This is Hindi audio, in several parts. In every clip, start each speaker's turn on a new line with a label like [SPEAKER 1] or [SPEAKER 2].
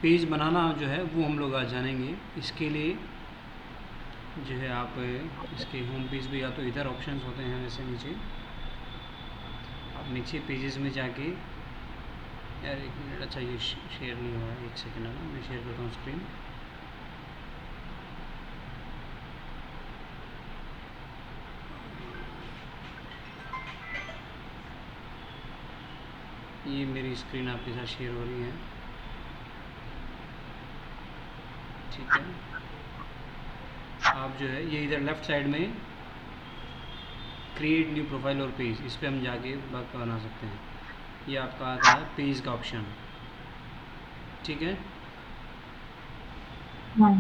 [SPEAKER 1] पेज बनाना जो है वो हम लोग आज जानेंगे। इसके लिए जो है आप इसके होम पेज पे या तो इधर ऑप्शंस होते हैं वैसे नीचे, आप नीचे पेजेस में जाके, यार एक मिनट, अच्छा ये शेयर नहीं हुआ है, एक सेकेंड है ना, मैं शेयर करता हूँ स्क्रीन। ये मेरी स्क्रीन आपके साथ शेयर हो रही है, ठीक है। आप जो है ये इधर लेफ़्ट साइड में क्रिएट न्यू प्रोफाइल और पेज, इस पर हम जाके बना सकते हैं। ये आपका आता है पेज का ऑप्शन, ठीक है।
[SPEAKER 2] हाँ।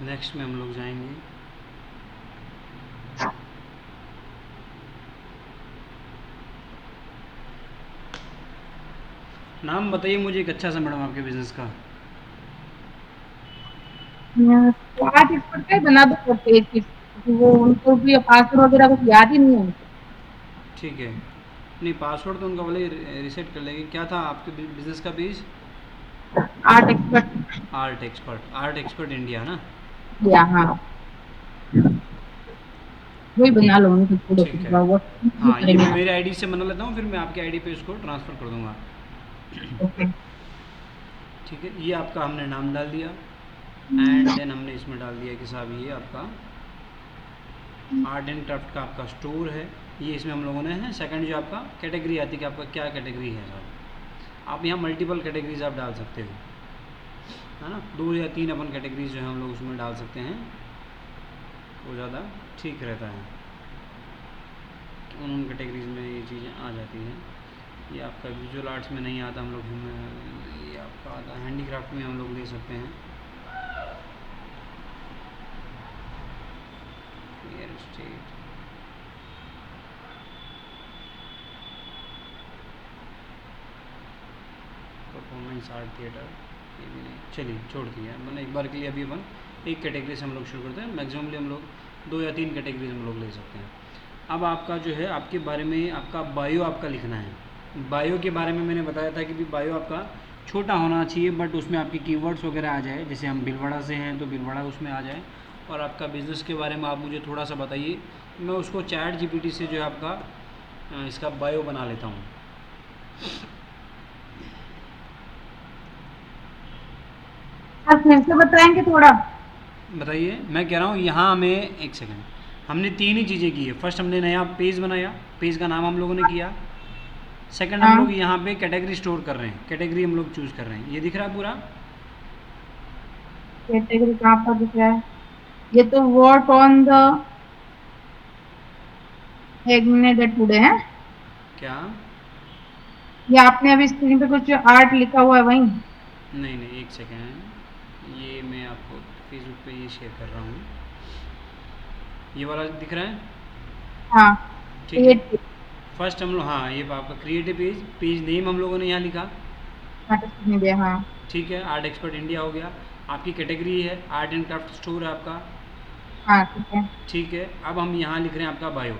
[SPEAKER 1] नेक्स्ट में हम लोग जाएंगे, नाम बताइए मुझे एक अच्छा सा मैडम आपके बिज़नेस का।
[SPEAKER 2] तो आज एक्सपर्ट का ही बना दो पेज की, वो उनको भी पासवर्ड वगैरह कुछ याद ही नहीं है उनको।
[SPEAKER 1] ठीक है, नहीं पासवर्ड तो उनका वाले रिसेट कर लेंगे। क्या था आपके बिज़नेस का page?
[SPEAKER 2] Art expert.
[SPEAKER 1] Art expert India ना?
[SPEAKER 2] या हाँ, वही बना लो उनको, छोड़ो
[SPEAKER 1] ठीक
[SPEAKER 2] फिर
[SPEAKER 1] है,
[SPEAKER 2] वो
[SPEAKER 1] हाँ ये
[SPEAKER 2] करेंगे।
[SPEAKER 1] मैं मेरे आईडी से बना लेता हूँ, फिर मैं आपके आईडी पे इसको ट्रांसफ़र कर दूँगा।
[SPEAKER 2] ओके।
[SPEAKER 1] ठीक है, ये आपका हमने नाम डाल दिया, एंड देन हमने इसमें डाल दिया कि साहब ये आपका आर्ट एंड क्राफ्ट का आपका स्टोर है। ये इसमें हम लोगों ने है। सेकंड जो आपका कैटेगरी आती है कि आपका क्या कैटेगरी है सर, आप यहाँ मल्टीपल कैटेगरीज आप डाल सकते हो, है ना। 2 या 3 अपन कैटेगरीज जो है हम लोग उसमें डाल सकते हैं, वो ज़्यादा ठीक रहता है। उन कैटेगरीज में ये चीज़ें आ जाती हैं। ये आपका विजुअल आर्ट्स में नहीं आता, हम लोग ये आपका आता हैंडीक्राफ्ट में हम लोग ले सकते हैं। Real estate, performance art theatre, ये भी नहीं, चलिए छोड़ दिया मैंने एक बार के लिए। अभी अपन एक कैटेगरी से हम लोग शुरू करते हैं, मैक्सिममली हम लोग 2 या 3 कैटेगरीज हम लोग ले सकते हैं। अब आपका जो है आपके बारे में आपका बायो आपका लिखना है। बायो के बारे में मैंने बताया था कि भी बायो आपका छोटा होना चाहिए, बट उसमें आपकी कीवर्ड्स वगैरह आ जाए, जैसे हम भीलवाड़ा से हैं तो भीलवाड़ा उसमें आ जाए, और आपका बिज़नेस के बारे में आप मुझे थोड़ा सा बताइए। मैं उसको चैट जीपीटी से जो है आपका इसका बायो बना लेता हूँ।
[SPEAKER 2] आप फिर से बताएंगे थोड़ा?
[SPEAKER 1] बताइए, मैं कह रहा हूँ यहाँ हमें, एक सेकंड, हमने 3 ही चीज़ें की है। फर्स्ट हमने नया पेज बनाया, पेज का नाम हम लोगों ने किया। सेकंड हम
[SPEAKER 2] हाँ,
[SPEAKER 1] लोग यहाँ पे कैटेगरी स्टोर कर रहे हैं, कैटेगरी हम लोग चूज़ कर रहे हैं। ये दिख रहा है पूरा?
[SPEAKER 2] कैटेगरी कहाँ पर दिख रहा है? ये तो वॉट ऑन द एग्नेडेड टुडे है।
[SPEAKER 1] क्या?
[SPEAKER 2] ये आपने अभी स्क्रीन पे कुछ आर्ट लिखा हुआ है वही?
[SPEAKER 1] नहीं नहीं, एक सेकंड, ये मैं आपको फेसबुक पे ये शेयर कर रहा हूँ, ये वाला दिख रहा है?
[SPEAKER 2] हाँ,
[SPEAKER 1] ठीक है।
[SPEAKER 2] क्रिएट
[SPEAKER 1] फर्स्ट हम लोग, हाँ ये आपका क्रिएटिव पेज, पेज नेम हम लोगों ने यहाँ लिखा,
[SPEAKER 2] आर्टिस्ट मीडिया। हाँ
[SPEAKER 1] ठीक है। आर्ट एक्सपर्ट इंडिया हो गया। आपकी कैटेगरी है आर्ट एंड क्राफ्ट स्टोर है आपका,
[SPEAKER 2] हाँ, ठीक है।
[SPEAKER 1] ठीक है। अब हम यहाँ लिख रहे हैं आपका बायो।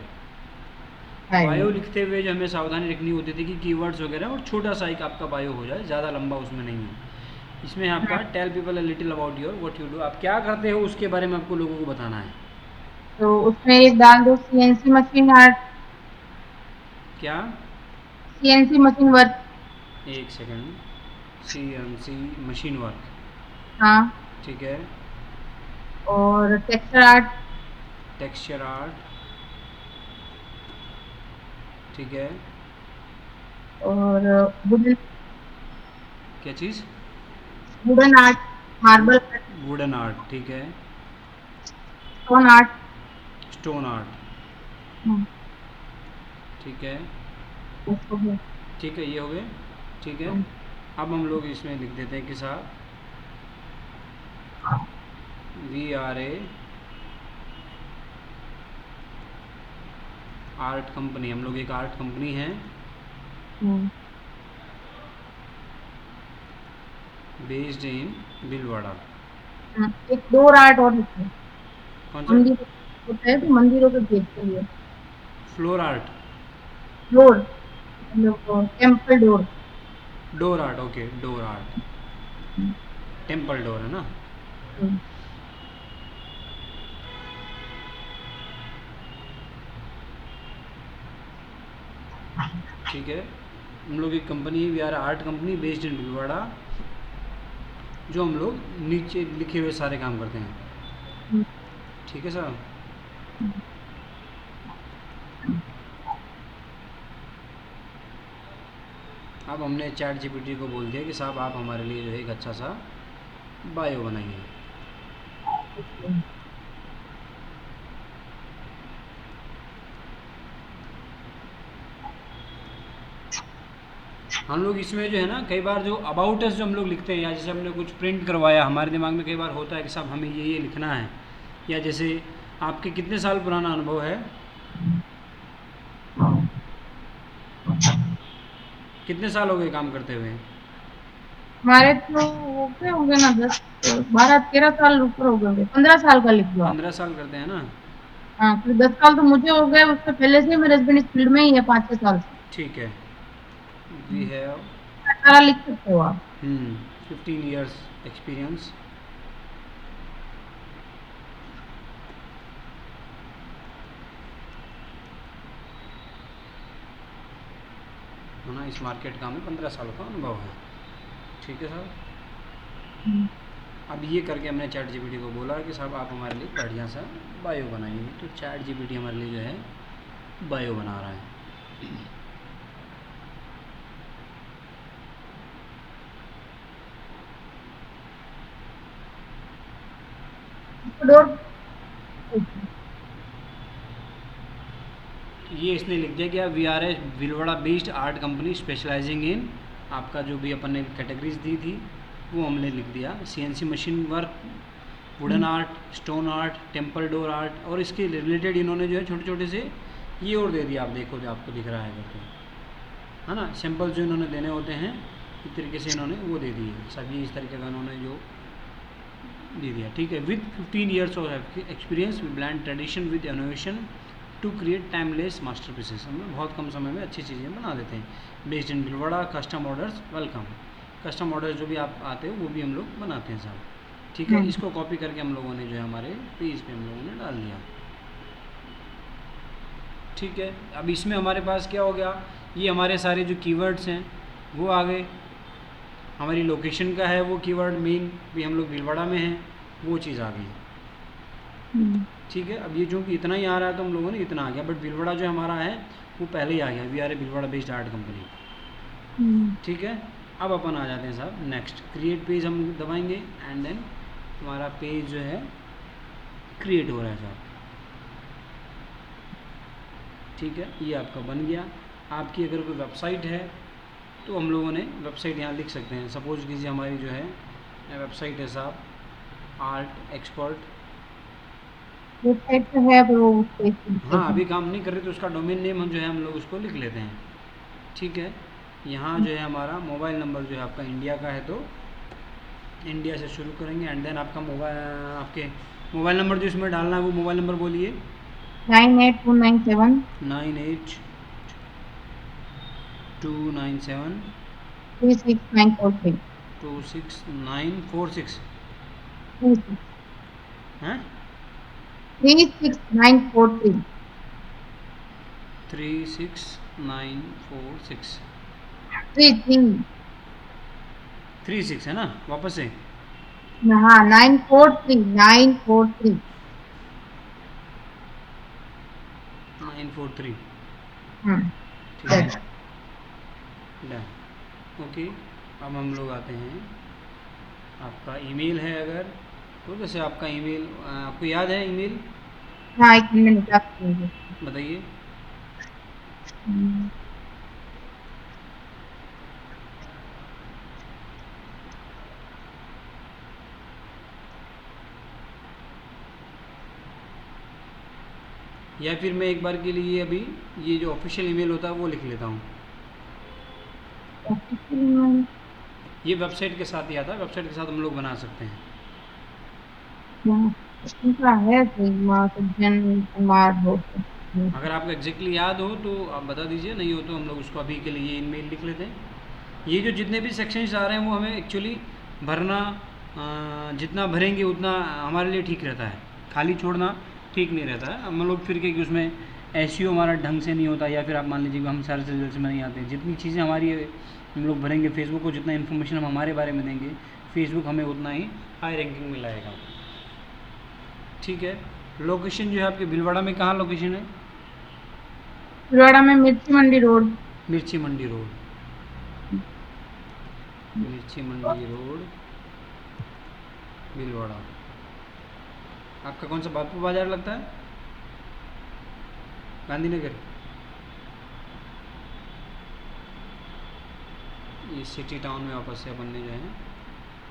[SPEAKER 2] आइए।
[SPEAKER 1] बायो लिखते हुए जो हमें सावधानी रखनी होती थी कि कीवर्ड्स वगैरह और छोटा सा एक आपका बायो हो जाए, ज़्यादा लंबा उसमें नहीं है। इसमें आपका
[SPEAKER 2] हाँ,
[SPEAKER 1] tell people a little about your what you do, आप क्या करते हो उसके बारे में आपको लोगों को बताना है।
[SPEAKER 2] तो उसमें एक डाल दो सीएनसी मशीन आर्ट,
[SPEAKER 1] क्या?
[SPEAKER 2] CNC machine work.
[SPEAKER 1] एक सेकंड, CNC मशीन वर्क,
[SPEAKER 2] हाँ,
[SPEAKER 1] ठीक है।
[SPEAKER 2] और टेक्सचर आर्ट,
[SPEAKER 1] टेक्सचर आर्ट, ठीक है।
[SPEAKER 2] और वुडन,
[SPEAKER 1] क्या चीज़?
[SPEAKER 2] Wooden art, marble art,
[SPEAKER 1] wooden art, ठीक है।
[SPEAKER 2] Stone art.
[SPEAKER 1] Stone art,
[SPEAKER 2] hmm,
[SPEAKER 1] ठीक है।
[SPEAKER 2] उसको भी।
[SPEAKER 1] ठीक है, ये हो गए, ठीक है। अब हम लोग इसमें लिख देते हैं कि साहब we are a art company, हम लोग एक आर्ट कंपनी है
[SPEAKER 2] हम्म,
[SPEAKER 1] बेस्ड इन भीलवाड़ा,
[SPEAKER 2] एक डोर आर्ट और लिखो।
[SPEAKER 1] कौन सा?
[SPEAKER 2] मंदिर होता है तो मंदिरों के गेट के लिए।
[SPEAKER 1] Floor art.
[SPEAKER 2] डोर मतलब temple door.
[SPEAKER 1] Door art, okay, door art. Temple door है ना? ठीक है। हम लोग एक कंपनी है, we are art company based in Bhilwara, जो हम लोग नीचे लिखे हुए सारे काम करते हैं। ठीक है सर। अब हमने चैट जीपीटी को बोल दिया कि साहब आप हमारे लिए जो है एक अच्छा सा बायो बनाइए। हम लोग इसमें जो है ना, कई बार जो अबाउट अस जो हम लोग लिखते हैं, या जैसे हमने कुछ प्रिंट करवाया, हमारे दिमाग में कई बार होता है कि साहब हमें ये लिखना है, या जैसे आपके कितने साल पुराना अनुभव है? कितने साल हो गए काम करते हुए?
[SPEAKER 2] हमारे तो हो गए होंगे ना 10 12 13 साल ऊपर हो गए होंगे। 15 साल का लिख लो आप।
[SPEAKER 1] 15 साल करते हैं ना?
[SPEAKER 2] हाँ फिर 10 साल तो मुझे हो गए, उससे पहले से मेरे हस्बैंड इस फील्ड में ही है 5 6 साल से।
[SPEAKER 1] ठीक है। वी हैव
[SPEAKER 2] 18 लिख सकते हो आप।
[SPEAKER 1] 15 years एक्सपीरियंस। है ना, इस मार्केट का हमें 15 साल का अनुभव है। ठीक है सर। अब ये करके हमने चैट जीपीटी को बोला कि साहब आप हमारे लिए बढ़िया सा बायो बनाइए, तो चैट जीपीटी हमारे लिए जो है बायो बना रहा है।
[SPEAKER 2] डोर
[SPEAKER 1] ये इसने लिख दिया कि आप we are a Bhilwara based art company specialising in, आपका जो भी अपन ने कैटेगरीज दी थी वो हमने लिख दिया। CNC machine work, wooden art, stone art, temple door art, और इसके रिलेटेड इन्होंने जो है छोटे छोटे से ये और दे दिया। आप देखो जो आपको दिख रहा है करके, है ना, सैम्पल जो इन्होंने देने होते हैं इस तरीके से इन्होंने वो दे दिए सभी, इस तरीके का इन्होंने जो दे दिया। ठीक है। With 15 years of experience we blend tradition with innovation to create timeless masterpieces. हम बहुत कम समय में अच्छी चीज़ें बना देते हैं। Based in Bhilwara, custom orders welcome. Custom orders जो भी आप आते हो वो भी हम लोग बनाते हैं साहब। ठीक है। इसको कॉपी करके हम लोगों ने जो है हमारे पेज पे हम लोगों ने डाल दिया। ठीक है। अब इसमें हमारे पास क्या हो गया, ये हमारे सारे जो कीवर्ड्स हैं वो आ गए। हमारी लोकेशन का है वो कीवर्ड मेन भी, हम लोग भीलवाड़ा में हैं, वो चीज़ आ गई। ठीक है। अब ये जो कि इतना ही आ रहा है तो हम लोगों ने इतना आ गया, बट भीलवाड़ा जो हमारा है वो पहले ही आ गया। We are a Bhilwara based art company. ठीक है। अब अपन आ जाते हैं साहब नेक्स्ट, क्रिएट पेज हम दबाएंगे एंड देन हमारा पेज जो है क्रिएट हो रहा है साहब। ठीक है। ये आपका बन गया। आपकी अगर कोई वेबसाइट है तो हम लोगों ने वेबसाइट यहाँ लिख सकते हैं। सपोज कीजिए हमारी जो है वेबसाइट है साहब आर्ट एक्सपर्ट।
[SPEAKER 2] वेबसाइट तो है पर वो
[SPEAKER 1] हाँ अभी काम नहीं कर रही, तो उसका डोमेन नेम हम जो है हम लोग उसको लिख लेते हैं। ठीक है। यहाँ जो है हमारा मोबाइल नंबर जो है आपका इंडिया का है तो इंडिया से शुरू करेंगे एंड देन आपका मोबाइल, आपके मोबाइल नंबर जो इसमें डालना है वो मोबाइल नंबर बोलिए।
[SPEAKER 2] 98297
[SPEAKER 1] 98297
[SPEAKER 2] 36943
[SPEAKER 1] 26946 हैं
[SPEAKER 2] 36943
[SPEAKER 1] 36946
[SPEAKER 2] 3
[SPEAKER 1] 36 है ना, वापस से
[SPEAKER 2] हाँ 943
[SPEAKER 1] 943।
[SPEAKER 2] हाँ
[SPEAKER 1] ठीक है डन। ओके। अब हम लोग आते हैं, आपका ईमेल है अगर तो जैसे आपका ईमेल आपको याद है ईमेल?
[SPEAKER 2] हाँ, एक मिनट निकाल
[SPEAKER 1] बताइए। या फिर मैं एक बार के लिए अभी ये जो ऑफिशियल ईमेल होता है वो लिख लेता हूँ। ये वेबसाइट के साथ ही आता है, वेबसाइट के साथ हम लोग बना सकते हैं।
[SPEAKER 2] उनका है सिग्मा सज्जन कुमार भोसले।
[SPEAKER 1] अगर आपको एग्जैक्टली याद हो तो आप बता दीजिए, नहीं हो तो हम लोग उसको अभी के लिए ईमेल लिख लेते हैं। ये जो जितने भी सेक्शंस आ रहे हैं वो हमें एक्चुअली भरना, जितना भरेंगे उतना हमारे लिए ठीक रहता है, खाली छोड़ना ठीक नहीं रहता है। हम लोग फिर कि उसमें एसईओ हमारा ढंग से नहीं होता, या फिर आप मान लीजिए कि हम सर्च रिजल्ट में नहीं आते। जितनी चीज़ें हमारी हम लोग भरेंगे फेसबुक को, जितना इन्फॉर्मेशन हम हमारे बारे में देंगे, फेसबुक हमें उतना ही हाई रैंकिंग में लाएगा। ठीक है। लोकेशन जो है आपके भीलवाड़ा में कहाँ लोकेशन है?
[SPEAKER 2] भीलवाड़ा में मिर्ची मंडी रोड।
[SPEAKER 1] मिर्ची मंडी रोड, मिर्ची मंडी रोड भीलवाड़ा। आपका कौन सा बापू बाजार लगता है? गांधीनगर। ये सिटी टाउन में वापस से अपन ने जो है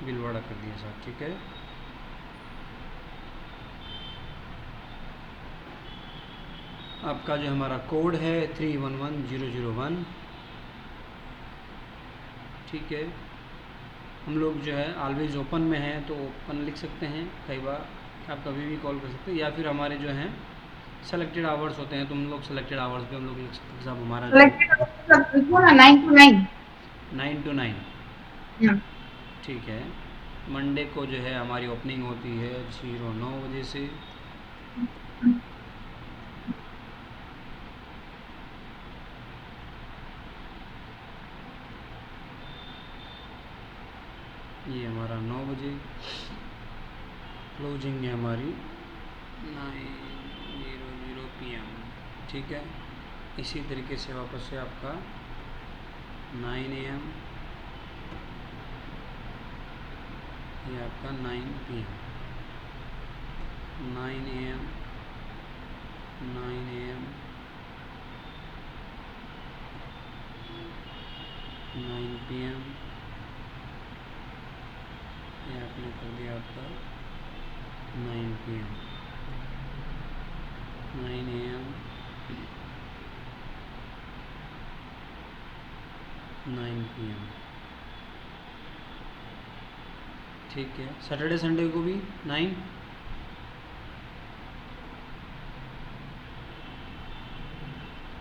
[SPEAKER 1] भीलवाड़ा कर दिया साहब। ठीक है। आपका जो हमारा कोड है 311001। ठीक है। हम लोग जो है ऑलवेज ओपन में हैं तो ओपन लिख सकते हैं, कई बार आप कभी भी कॉल कर सकते हैं, या फिर हमारे जो हैं सेलेक्टेड आवर्स होते हैं तो हम लोग सेलेक्टेड आवर्स पे हम लोग लिख सकते हैं साहब हमारा जो
[SPEAKER 2] लिखो ना 9 to 9।
[SPEAKER 1] 9 to 9। ठीक है। मंडे को जो है हमारी ओपनिंग होती है 09 बजे से। ये हमारा 9 बजे। क्लोजिंग है हमारी 9:00 PM। ठीक है। इसी तरीके से वापस से आपका 9 AM, ये आपका 9 PM। 9 AM, 9 AM, 9 PM। ये आपने कर दिया आपका 9 PM, 9 AM, 9 PM। ठीक है। सैटरडे संडे को भी 9।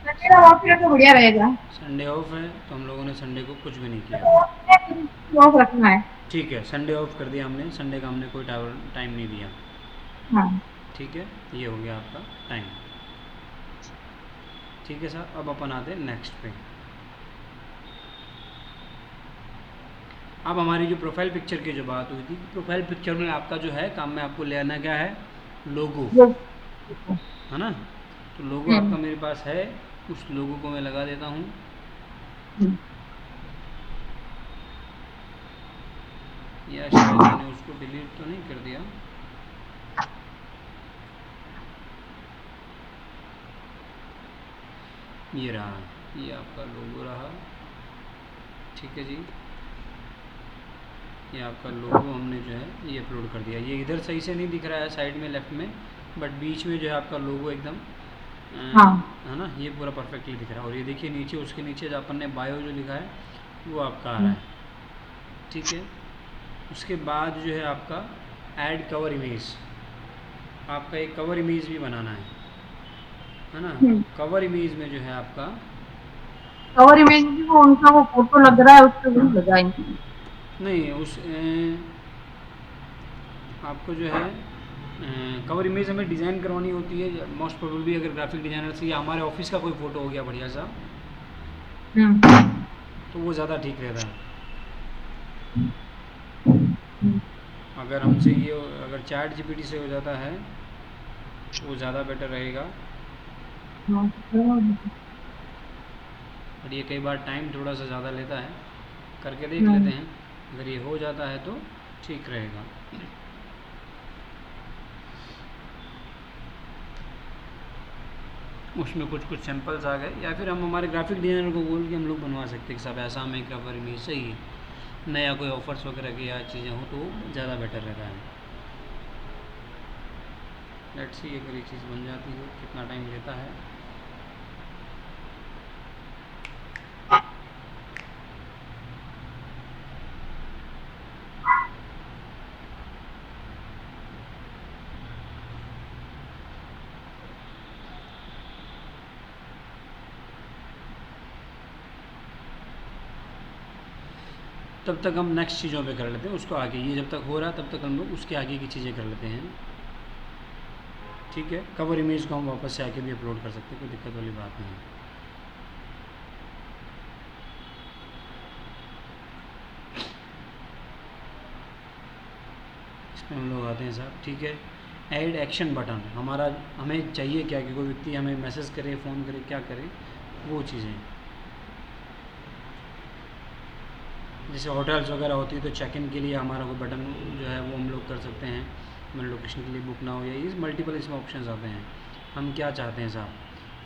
[SPEAKER 2] संडे ऑफ है तो बढ़िया रहेगा।
[SPEAKER 1] संडे ऑफ है तो हम लोगों ने संडे को कुछ भी नहीं किया।
[SPEAKER 2] ऑफ रखना है।
[SPEAKER 1] ठीक है। संडे ऑफ कर दिया हमने, संडे का हमने कोई टाइम नहीं दिया।
[SPEAKER 2] हाँ।
[SPEAKER 1] ठीक है। ये हो गया आपका टाइम। ठीक है सर। अब अपन आते हैं नेक्स्ट पे। अब हमारी जो प्रोफाइल पिक्चर की जो बात हुई थी, प्रोफाइल पिक्चर में आपका जो है काम में आपको ले आना क्या है, लोगो, है ना। तो लोगो आपका मेरे पास है, उस लोगो को मैं लगा देता हूँ। या शायद मैंने उसको डिलीट तो नहीं कर दिया। ये रहा, ये आपका लोगो रहा। ठीक है जी। ये आपका लोगो हमने जो है ये अपलोड कर दिया। ये इधर सही से नहीं दिख रहा है साइड में लेफ्ट में, बट बीच में जो है आपका लोगो एकदम है ना, ये पूरा परफेक्टली दिख रहा है। और ये देखिए नीचे, उसके नीचे जो अपन ने बायो जो लिखा है वो आपका आ रहा है। ठीक है। उसके बाद जो है आपका ऐड कवर इमेज, आपका एक कवर इमेज भी बनाना है ना। कवर इमेज में जो है आपका
[SPEAKER 2] कवर इमेज भी वो उनका वो फोटो लग रहा है उससे भी लगाएंगे।
[SPEAKER 1] नहीं, उस आपको जो है कवर इमेज हमें डिज़ाइन करवानी होती है मोस्ट प्रोबेबली, अगर ग्राफिक डिज़ाइनर से या हमारे ऑफिस का कोई फ़ोटो हो गया बढ़िया सा तो वो ज़्यादा ठीक रहता है। अगर हमसे ये अगर चैट जीपीटी से हो जाता है तो वो ज़्यादा बेटर रहेगा। और ये कई बार टाइम थोड़ा सा ज़्यादा लेता है, करके देख लेते हैं। अगर ये हो जाता है तो ठीक रहेगा। उसमें कुछ कुछ सैंपल्स आ गए, या फिर हम हमारे ग्राफिक डिज़ाइनर को बोल के हम लोग बनवा सकते हैं कि साहब ऐसा हमें कवर इमेज चाहिए, नया कोई ऑफर्स वगैरह की या चीज़ें हो तो ज़्यादा बेटर रहता है। लेट्स सी अगर ये चीज़ बन जाती है कितना टाइम लेता है। तब तक हम नेक्स्ट चीज़ों पे कर लेते हैं उसको आगे। ये जब तक हो रहा है तब तक हम लोग उसके आगे की चीज़ें कर लेते हैं। ठीक है, कवर इमेज को हम वापस से आके भी अपलोड कर सकते हैं, कोई दिक्कत वाली बात नहीं है। इसमें हम लोग आते हैं साहब। ठीक है, ऐड एक्शन बटन हमें चाहिए क्या कि कोई व्यक्ति हमें मैसेज करे, फ़ोन करे, क्या करे, वो चीज़ें जैसे होटल्स वगैरह होती है तो चेक इन के लिए हमारा कोई बटन जो है वो हम लोग कर सकते हैं। हमारे लोकेशन के लिए बुक ना हो, या ये मल्टीपल इसमें ऑप्शंस आते हैं। हम क्या चाहते हैं साहब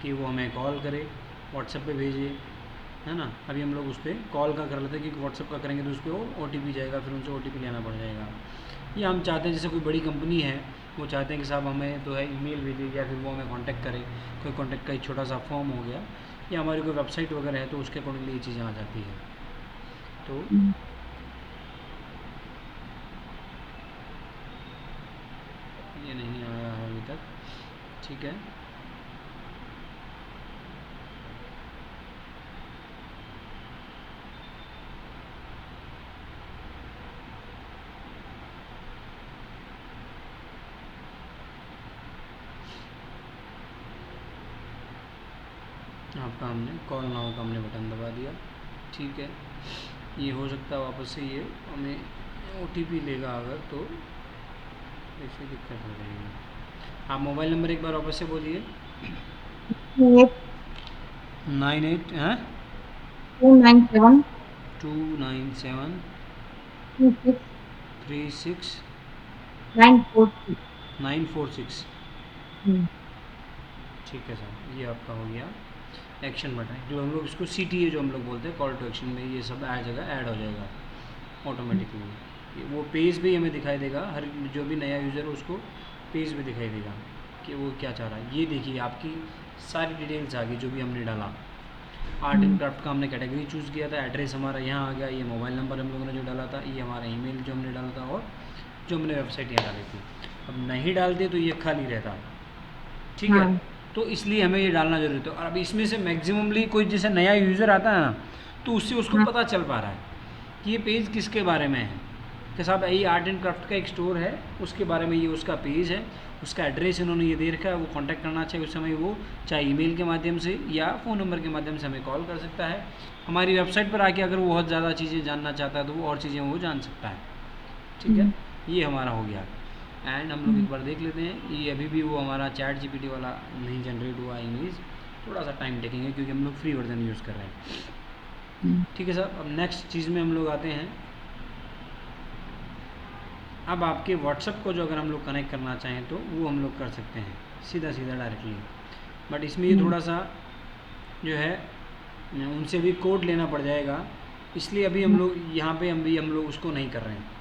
[SPEAKER 1] कि वो हमें कॉल करे, व्हाट्सएप पे भेजे, है ना। अभी हम लोग उस पर कॉल का कर लेते हैं क्योंकि व्हाट्सएप का करेंगे तो उस पर OTP जाएगा, फिर उनसे OTP लेना पड़ जाएगा। या हम चाहते हैं जैसे कोई बड़ी कंपनी है, वो चाहते हैं कि साहब हमें तो है ईमेल भेजे, या फिर वो हमें कांटेक्ट करे, कोई कांटेक्ट का एक छोटा सा फॉर्म हो गया, या हमारी कोई वेबसाइट वगैरह है तो उसके अकॉर्डिंगली ये चीज़ें आ जाती है। तो ये नहीं आया है अभी तक। ठीक है, आपका हमने कॉल नाउ का हमने बटन दबा दिया। ठीक है, ये हो सकता है वापस से ये हमें OTP लेगा अगर, तो ऐसे दिक्कत हो जाएगी। आप मोबाइल नंबर एक बार वापस से बोलिए। 98 हैं
[SPEAKER 2] 297
[SPEAKER 1] 297
[SPEAKER 2] 26
[SPEAKER 1] 36
[SPEAKER 2] 946।
[SPEAKER 1] 946। ठीक है सर, ये आपका हो गया एक्शन बटन। जो हम लोग इसको CTA जो हम लोग बोलते हैं, कॉल टू एक्शन में ये सब आ जाएगा, ऐड हो जाएगा ऑटोमेटिकली। वो पेज भी हमें दिखाई देगा, हर जो भी नया यूज़र है उसको पेज भी दिखाई देगा कि वो क्या चाह रहा है। ये देखिए आपकी सारी डिटेल्स आ गई जो भी हमने डाला। आर्ट एंड क्राफ्ट का हमने कैटेगरी चूज़ किया था, एड्रेस हमारा यहाँ आ गया, ये मोबाइल नंबर हम लोगों ने जो डाला था, ये हमारा ईमेल जो हमने डाला था, और जो हमने वेबसाइट यहाँ डाली थी। अब नहीं डालते तो ये खाली रहता। ठीक है, तो इसलिए हमें ये डालना जरूरी था। और अब इसमें से मैक्सिममली कोई जैसे नया यूज़र आता है ना, तो उससे उसको पता चल पा रहा है कि ये पेज किसके बारे में है, कि साहब ये आर्ट एंड क्राफ्ट का एक स्टोर है, उसके बारे में ये उसका पेज है, उसका एड्रेस इन्होंने ये दे रखा है, वो कांटेक्ट करना चाहिए उस समय, वो चाहे ईमेल के माध्यम से या फ़ोन नंबर के माध्यम से हमें कॉल कर सकता है। हमारी वेबसाइट पर आके अगर वो बहुत ज़्यादा चीज़ें जानना चाहता है तो वो और चीज़ें वो जान सकता है। ठीक है, ये हमारा हो गया। एंड हम लोग एक बार देख लेते हैं, ये अभी भी वो हमारा ChatGPT वाला नहीं जनरेट हुआ इमेज, थोड़ा सा टाइम टेकिंग है क्योंकि हम लोग फ्री वर्जन यूज़ कर रहे हैं। ठीक है सर, अब नेक्स्ट चीज़ में हम लोग आते हैं। अब आपके व्हाट्सएप को जो अगर हम लोग कनेक्ट करना चाहें तो वो हम लोग कर सकते हैं सीधा सीधा डायरेक्टली, बट इसमें ये थोड़ा सा जो है उनसे भी कोड लेना पड़ जाएगा, इसलिए अभी हम लोग यहाँ पे हम लोग उसको नहीं कर रहे हैं।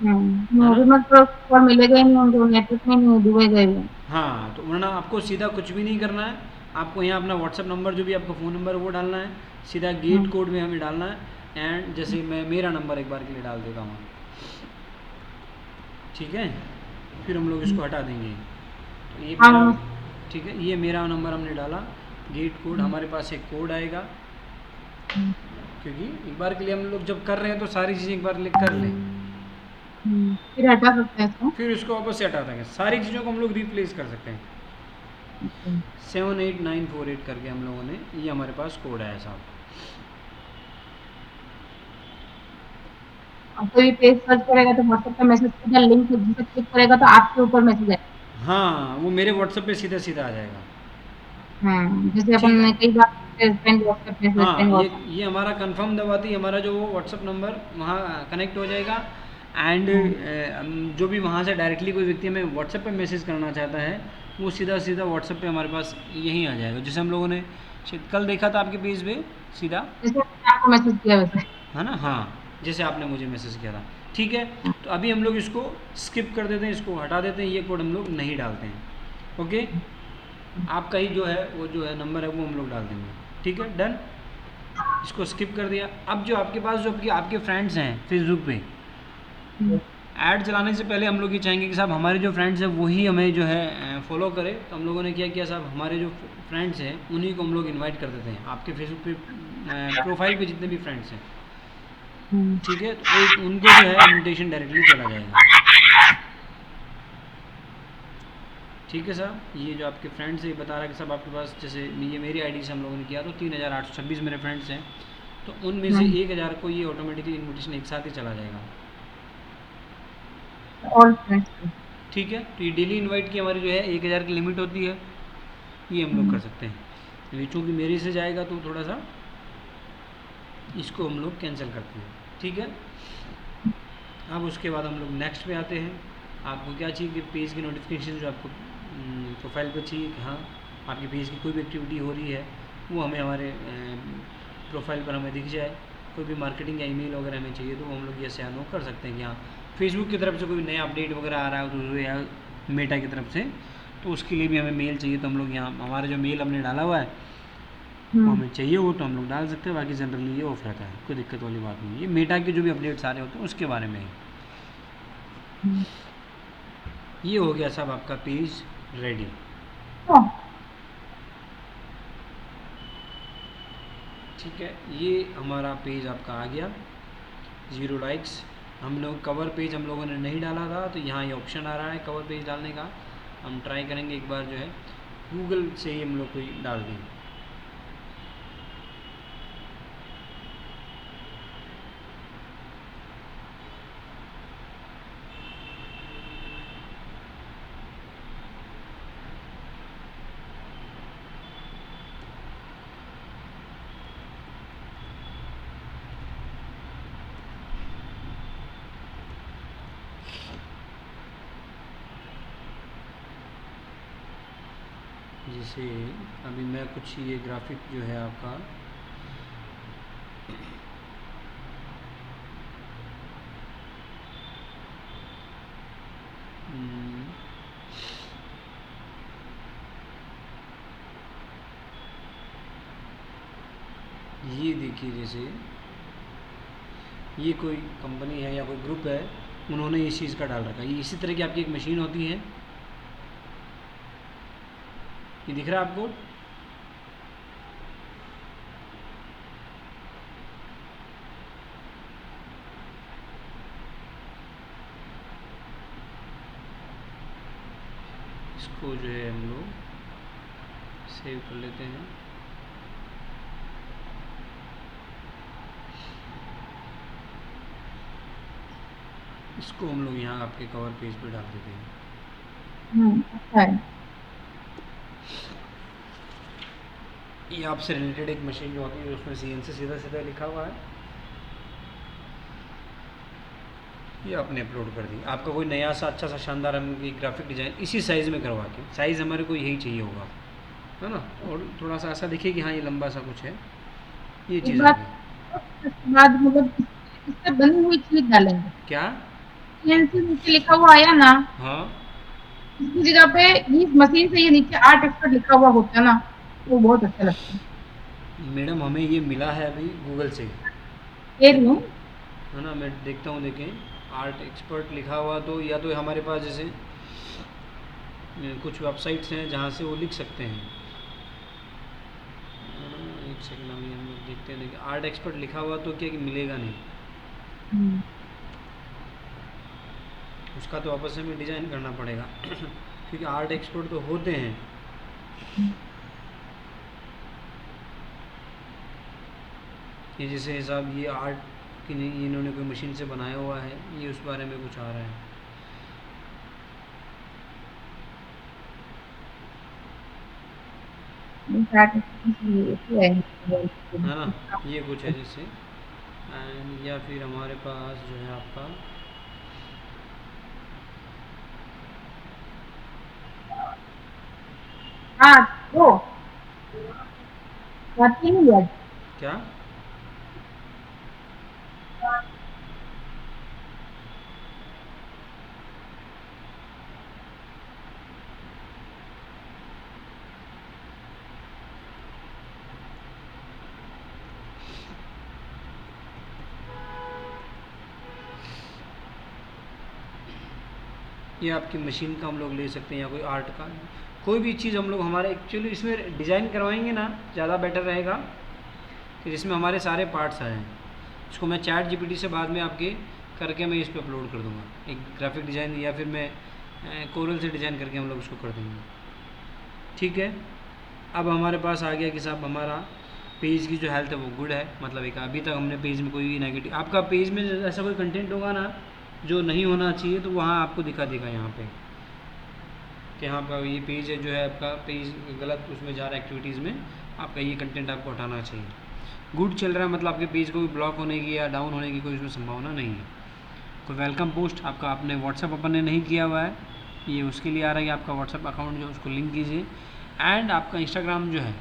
[SPEAKER 2] मिलेगा ही नहीं, उनको नेटवर्क में नहीं डूबे गए।
[SPEAKER 1] हाँ, तो वरना आपको सीधा कुछ भी नहीं करना है, आपको यहाँ अपना व्हाट्सएप नंबर जो भी आपका फ़ोन नंबर है वो डालना है, सीधा गेट कोड में हमें डालना है। एंड जैसे मैं मेरा नंबर एक बार के लिए डाल देता हूँ, ठीक है, फिर हम लोग इसको हटा देंगे। तो ये मेरा, ठीक है, ये मेरा नंबर हमने डाला, गेट कोड, हमारे पास एक कोड आएगा, क्योंकि एक बार के लिए हम लोग जब कर रहे हैं तो सारी चीज़ें एक बार लिख कर लें,
[SPEAKER 2] फिर हटा सकते हैं इसको,
[SPEAKER 1] फिर इसको वापस से हटा देंगे। सारी चीज़ों को हम लोग रिप्लेस कर सकते हैं। 78948 करके हम लोगों ने, ये हमारे पास कोड आया साहब।
[SPEAKER 2] अब कोई पेज सर्च करेगा तो व्हाट्सएप पे मैसेज सीधा लिंक जिसे क्लिक करेगा तो आपके ऊपर मैसेज आएगा।
[SPEAKER 1] हाँ, वो मेरे व्हाट्सएप पे सीधा सीधा आ जाएगा।
[SPEAKER 2] जैसे
[SPEAKER 1] ठीक है,
[SPEAKER 2] अपन कई बार व्हाट्सएप पे
[SPEAKER 1] हाँ, ये हमारा कंफर्म दबाती है, हमारा जो व्हाट्सएप नंबर वहाँ कनेक्ट हो जाएगा। एंड जो भी वहाँ से डायरेक्टली कोई व्यक्ति हमें व्हाट्सएप पे मैसेज करना चाहता है वो सीधा सीधा व्हाट्सएप पे हमारे पास यहीं आ जाएगा, जैसे हम लोगों ने कल देखा था आपके पेज पे सीधा,
[SPEAKER 2] जैसे आपको मैसेज किया वैसे,
[SPEAKER 1] है ना। हाँ, जैसे आपने मुझे मैसेज किया था। ठीक है, तो अभी हम लोग इसको स्किप कर देते हैं, इसको हटा देते हैं, ये कोड हम लोग नहीं डालते हैं। ओके, आपका ही जो है वो जो है नंबर है वो हम लोग डाल देंगे। ठीक है, डन, इसको स्किप कर दिया। अब जो आपके पास जो आपके फ्रेंड्स हैं फेसबुक पे, ऐड चलाने से पहले हम लोग ये चाहेंगे कि साहब हमारे जो फ्रेंड्स हैं वही हमें जो है फॉलो करे। तो हम लोगों ने क्या किया साहब, हमारे जो फ्रेंड्स हैं उन्हीं को हम लोग इनवाइट कर देते हैं। आपके फेसबुक पे प्रोफाइल पे जितने भी फ्रेंड्स हैं ठीक है, तो एक उनको जो है इन्विटेशन डायरेक्टली चला जाएगा। ठीक है साहब, ये जो आपके फ्रेंड्स है ये बता रहा है कि सब आपके पास, जैसे ये मेरी आईडी से हम लोगों ने किया तो 3826 मेरे फ्रेंड्स हैं, तो उनमें से 1000 को ये ऑटोमेटिकली इन्विटेशन एक साथ ही चला जाएगा।
[SPEAKER 2] All friends.
[SPEAKER 1] ठीक है, तो ये डेली इनवाइट की हमारी जो है 1000 की लिमिट होती है, ये हम लोग कर सकते हैं। लेकिन चूँकि मेरी से जाएगा तो थोड़ा सा इसको हम लोग कैंसिल करते हैं। ठीक है, अब उसके बाद हम लोग नेक्स्ट पे आते हैं। आपको क्या चाहिए कि पेज की नोटिफिकेशन जो आपको प्रोफाइल पे चाहिए कि हाँ आपकी पेज की कोई भी एक्टिविटी हो रही है वो हमें हमारे प्रोफाइल पर हमें दिख जाए। कोई भी मार्केटिंग या ईमेल वगैरह हमें चाहिए तो वो हम लोग ये या नो कर सकते हैं कि हाँ फेसबुक की तरफ से कोई नया अपडेट वगैरह आ रहा है तो या मेटा की तरफ से, तो उसके लिए भी हमें मेल चाहिए तो हम लोग यहाँ हमारा जो मेल हमने डाला हुआ है वो हमें चाहिए वो तो हम लोग डाल सकते हैं। बाकी जनरली ये ऑफ रहता है, कोई दिक्कत वाली बात नहीं है। ये मेटा के जो भी अपडेट्स आ रहे होते हैं उसके बारे में है। ये हो गया साहब आपका पेज रेडी। ठीक है, ये हमारा पेज आपका आ गया 0 लाइक्स। हम लोग कवर पेज हम लोगों ने नहीं डाला था तो यहाँ ये ऑप्शन आ रहा है कवर पेज डालने का। हम ट्राई करेंगे एक बार जो है गूगल से ही हम लोग कोई डाल दें। जैसे अभी मैं कुछ ये ग्राफिक जो है आपका ये देखिए, जैसे ये कोई कंपनी है या कोई ग्रुप है उन्होंने इस चीज़ का डाल रखा है। ये इसी तरह की आपकी एक मशीन होती है, ये दिख रहा है आपको, इसको जो है हम लोग सेव कर लेते हैं। इसको हम लोग यहाँ आपके कवर पेज पे डाल देते हैं।
[SPEAKER 2] अच्छा है।
[SPEAKER 1] ये आपसे रिलेटेड एक मशीन जो होती है उसमें CNC सीधा सीधा लिखा हुआ है, ये आपने अपलोड कर दी। आपका कोई नया सा अच्छा सा शानदार हम ग्राफिक डिज़ाइन इसी साइज़ में करवा के, साइज़ हमारे को यही चाहिए होगा, है ना, और थोड़ा सा ऐसा दिखे कि हाँ ये लंबा सा कुछ है, ये चीज़ आ गई।
[SPEAKER 2] बाद मतलब इससे बनी हुई चीज डालेंगे
[SPEAKER 1] क्या
[SPEAKER 2] CNC नीचे लिखा हुआ आया ना,
[SPEAKER 1] हाँ
[SPEAKER 2] इसकी जगह पे इस मशीन से ये नीचे आर्ट एक्सपर्ट लिखा हुआ होता है ना, वो बहुत अच्छा लगता है।
[SPEAKER 1] मैडम हमें ये मिला है अभी गूगल से,
[SPEAKER 2] कह रही हूँ
[SPEAKER 1] है ना, मैं देखता हूँ, देखें आर्ट एक्सपर्ट लिखा हुआ तो या तो हमारे पास जैसे कुछ वेबसाइट्स हैं जहाँ से वो लिख सकते हैं। एक सेकंड अभी हम लोग देखते हैं, देखिए आर्ट एक्सपर्ट लिखा हुआ तो क्या कि मिलेगा नहीं, उसका तो वापस से हमें डिज़ाइन करना पड़ेगा क्योंकि आर्ट एक्सपर्ट तो होते हैं। ये जैसे हिसाब ये आर्ट कि नहीं इन्होंने कोई मशीन से बनाया हुआ है, ये उस बारे में कुछ आ रहा है। है ना, ये कुछ है जैसे, एंड या फिर हमारे पास जो है आपका
[SPEAKER 2] वो
[SPEAKER 1] क्या ये आपकी मशीन का हम लोग ले सकते हैं या कोई आर्ट का, कोई भी चीज़ हम लोग हमारे एक्चुअली इसमें डिज़ाइन करवाएंगे ना ज़्यादा बेटर रहेगा कि जिसमें हमारे सारे पार्ट्स आए हैं। इसको मैं चैट जीपीटी से बाद में आपके करके मैं इस पर अपलोड कर दूँगा, एक ग्राफिक डिज़ाइन, या फिर मैं कोरल से डिज़ाइन करके हम लोग उसको कर देंगे। ठीक है, अब हमारे पास आ गया कि साहब हमारा पेज की जो हेल्थ है वो गुड है, मतलब एक अभी तक हमने पेज में कोई भी नेगेटिव, आपका पेज में ऐसा कोई कंटेंट होगा ना जो नहीं होना चाहिए तो वहाँ आपको दिखा देगा यहाँ पे कि हाँ आपका ये पेज है जो है आपका पेज गलत उसमें जा रहा है एक्टिविटीज़ में, आपका ये कंटेंट आपको हटाना चाहिए। गुड चल रहा है मतलब आपके पेज को भी ब्लॉक होने की या डाउन होने की कोई उसमें संभावना नहीं है। कोई वेलकम पोस्ट आपका आपने व्हाट्सअप अपन ने नहीं किया हुआ है, ये उसके लिए आ रहा है कि आपका व्हाट्सअप अकाउंट जो है उसको लिंक कीजिए। एंड आपका इंस्टाग्राम जो है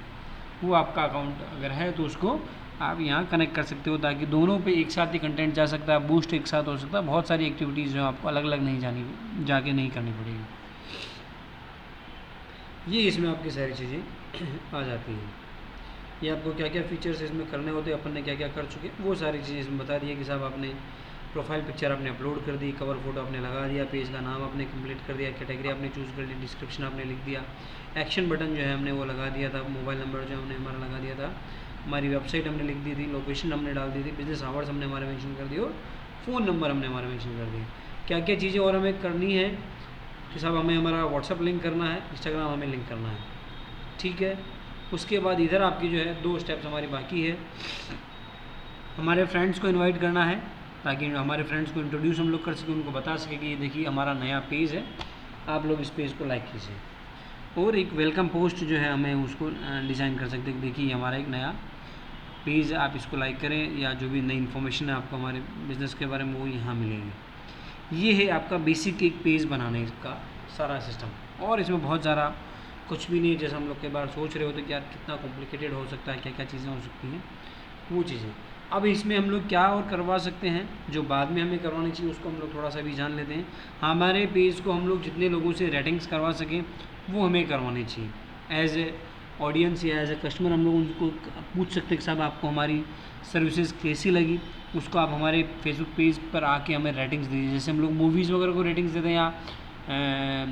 [SPEAKER 1] वो आपका अकाउंट अगर है तो उसको आप यहाँ कनेक्ट कर सकते हो, ताकि दोनों पे एक साथ ही कंटेंट जा सकता है, बूस्ट एक साथ हो सकता है, बहुत सारी एक्टिविटीज़ जो आपको अलग अलग नहीं जाके नहीं करनी पड़ेगी। ये इसमें आपकी सारी चीज़ें आ जाती हैं। ये आपको क्या क्या फीचर्स इसमें करने होते हैं, अपन ने क्या क्या कर चुके हैं वो सारी चीज़ें इसमें बता दी है कि साहब आपने प्रोफाइल पिक्चर आपने अपलोड कर दी, कवर फोटो आपने लगा दिया, पेज का नाम आपने कंप्लीट कर दिया, कैटेगरी आपने चूज़ कर ली, डिस्क्रिप्शन आपने लिख दिया, एक्शन बटन जो है हमने वो लगा दिया था, मोबाइल नंबर जो हमने हमारा लगा दिया था, हमारी वेबसाइट हमने लिख दी थी, लोकेशन हमने डाल दी थी, बिजनेस आवर्स हमने हमारे मेंशन कर दिए और फ़ोन नंबर हमने हमारा मेंशन कर दिया। क्या क्या चीज़ें और हमें करनी है कि साहब हमें हमारा व्हाट्सअप लिंक करना है, इंस्टाग्राम हमें लिंक करना है। ठीक है, उसके बाद इधर आपकी जो है 2 स्टेप्स हमारी बाकी है, हमारे फ्रेंड्स को इनवाइट करना है ताकि हमारे फ्रेंड्स को इंट्रोड्यूस हम लोग कर सकें, उनको बता सकें कि ये देखिए हमारा नया पेज है, आप लोग इस पेज को लाइक कीजिए। और एक वेलकम पोस्ट जो है हमें उसको डिज़ाइन कर सकते हैं, देखिए हमारा एक नया पेज है, आप इसको लाइक करें, या जो भी नई इन्फॉर्मेशन है आपको हमारे बिज़नेस के बारे में वो यहाँ मिलेगी। ये है आपका बेसिक एक पेज बनाने का सारा सिस्टम, और इसमें बहुत ज़्यादा कुछ भी नहीं, जैसे हम लोग कई बार सोच रहे होते कि यार कितना कॉम्प्लिकेटेड हो सकता है, क्या क्या चीज़ें हो सकती हैं वो चीज़ें। अब इसमें हम लोग क्या और करवा सकते हैं जो बाद में हमें करवानी चाहिए उसको हम लोग थोड़ा सा भी जान लेते हैं। हमारे पेज को हम लोग जितने लोगों से रेटिंग्स करवा सकें वो हमें करवानी चाहिए। एज ए ऑडियंस या एज ए कस्टमर हम लोग उनको पूछ सकते हैं कि साहब आपको हमारी सर्विसेज कैसी लगी, उसको आप हमारे फेसबुक पेज पर आके हमें रेटिंग्स दीजिए। जैसे हम लोग मूवीज़ वगैरह को रेटिंग्स देते हैं या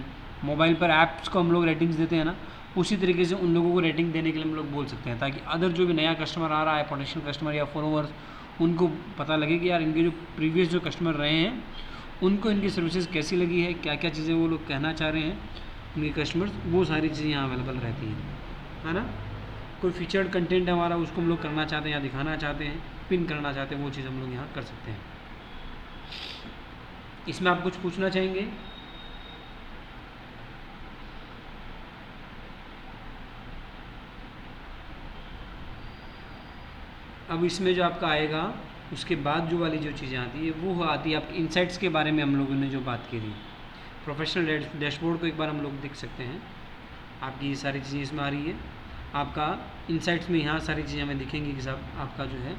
[SPEAKER 1] मोबाइल पर ऐप्स को हम लोग रेटिंग्स देते हैं ना, उसी तरीके से उन लोगों को रेटिंग देने के लिए हम लोग बोल सकते हैं, ताकि अदर जो भी नया कस्टमर आ रहा है, पोटेंशियल कस्टमर या फॉलोअर्स, उनको पता लगे कि यार इनके जो प्रीवियस जो कस्टमर रहे हैं उनको इनकी सर्विसेज कैसी लगी है, क्या क्या चीज़ें वो लोग कहना चाह रहे हैं उनके कस्टमर्स, वो सारी चीज़ें यहाँ अवेलेबल रहती हैं, है ना। कोई फीचर्ड कंटेंट है हमारा, उसको हम लोग करना चाहते हैं या दिखाना चाहते हैं, पिन करना चाहते हैं, वो चीज़ हम लोग यहाँ कर सकते हैं। इसमें आप कुछ पूछना चाहेंगे? अब इसमें जो आपका आएगा उसके बाद जो वाली जो चीज़ें आती है वो आती है आपके इनसाइट्स के बारे में हम लोगों ने जो बात की थी। प्रोफेशनल डैशबोर्ड को एक बार हम लोग देख सकते हैं, आपकी ये सारी चीज़ें इसमें आ रही है। आपका इनसाइट्स में यहाँ सारी चीज़ें हमें दिखेंगी कि साहब आपका जो है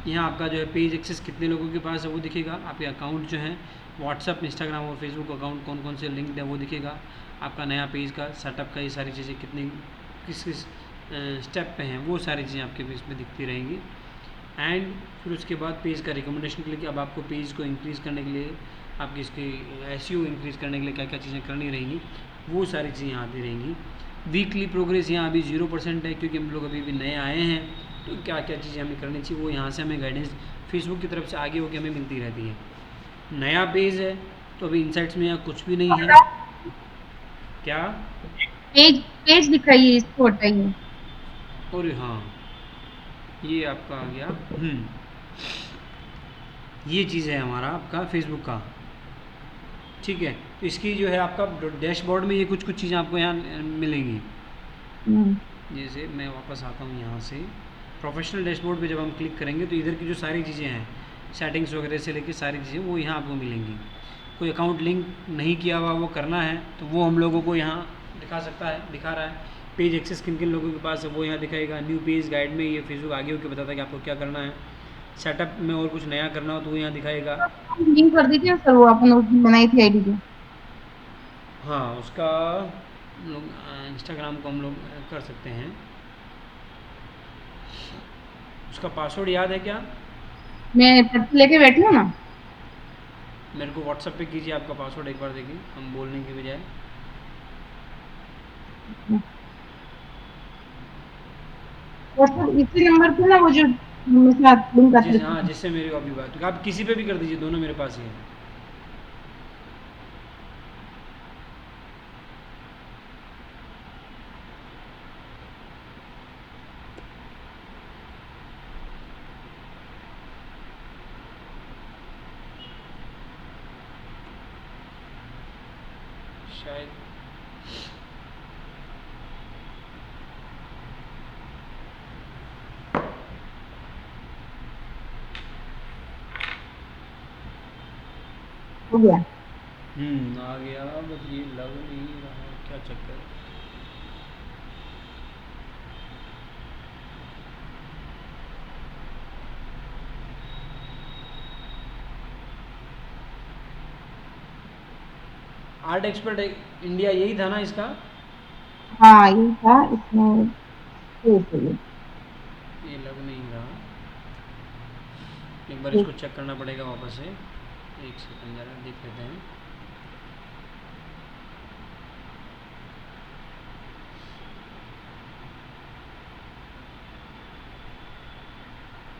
[SPEAKER 1] यहाँ आपका जो है पेज एक्सेस कितने लोगों के पास है वो दिखेगा, आपके अकाउंट जो है व्हाट्सअप, इंस्टाग्राम और फेसबुक अकाउंट कौन कौन से लिंक्ड है वो दिखेगा, आपका नया पेज का सेटअप का ये सारी चीज़ें कितनी किस किस स्टेप पे हैं वो सारी चीज़ें आपके पेज में दिखती रहेंगी। एंड फिर उसके बाद पेज का रिकमेंडेशन के लिए कि अब आपको पेज को इंक्रीज़ करने के लिए, आपकी इसकी एसईओ इंक्रीज़ करने के लिए क्या क्या चीज़ें करनी रहेंगी वो सारी चीज़ें यहाँ आती रहेंगी। वीकली प्रोग्रेस यहाँ अभी 0% है क्योंकि हम लोग अभी भी नए आए हैं, तो क्या क्या चीज़ें हमें करनी चाहिए वो यहाँ से हमें गाइडेंस फेसबुक की तरफ से आगे होकर हमें मिलती रहती है। नया पेज है तो अभी इनसाइट्स में यहाँ कुछ भी नहीं है। क्या
[SPEAKER 2] पेज पेज दिखाइए, इसको हटाइए।
[SPEAKER 1] और हाँ ये आपका आ गया, ये चीज़ है हमारा आपका फेसबुक का, ठीक है। तो इसकी जो है आपका डैशबोर्ड में ये कुछ कुछ चीज़ें आपको यहाँ मिलेंगी। जैसे मैं वापस आता हूँ यहाँ से, प्रोफेशनल डैशबोर्ड पे जब हम क्लिक करेंगे तो इधर की जो सारी चीज़ें हैं सेटिंग्स वगैरह से लेके सारी चीज़ें वो यहाँ आपको मिलेंगी। कोई अकाउंट लिंक नहीं किया हुआ वो करना है तो वो हम लोगों को यहाँ दिखा रहा है। पेज एक्सेस किन किन लोगों के पास है वो यहाँ दिखाएगा। न्यू पेज गाइड में ये फेसबुक आगे होकर बताता है कि आपको क्या करना है। सेटअप में और कुछ नया करना हो तो वो यहाँ दिखाएगा।
[SPEAKER 2] लिंक कर दीजिए सर, वो आपने उस दिन बनाई थी आईडी की।
[SPEAKER 1] हाँ उसका लोग इंस्टाग्राम को हम लोग कर सकते हैं। उसका पासवर्ड याद है क्या?
[SPEAKER 2] मैं पर्ची लेके बैठी हूँ ना।
[SPEAKER 1] मेरे को व्हाट्सएप पे कीजिए आपका पासवर्ड एक बार, देखिए हम बोलने की बजाय।
[SPEAKER 2] व्हाट्सएप इसी नंबर पे ना वो जो मेरे साथ लिंक आते
[SPEAKER 1] जिस हाँ
[SPEAKER 2] हैं।
[SPEAKER 1] जिससे मेरी अभी बात, आप किसी पे भी कर दीजिए, दोनों मेरे पास ही हैं। शायद
[SPEAKER 2] हो गया।
[SPEAKER 1] आ गया, बट ये लग नहीं रहा, क्या चक्कर है? आर्ट एक्सपर्ट इंडिया यही था ना इसका?
[SPEAKER 2] हाँ, यही था इसमें, तो इसलिए।
[SPEAKER 1] ये लग नहीं रहा, एक बार
[SPEAKER 2] ठीक
[SPEAKER 1] इसको चेक करना पड़ेगा वापस से। एक सेकंड ज़रा देख लेते हैं।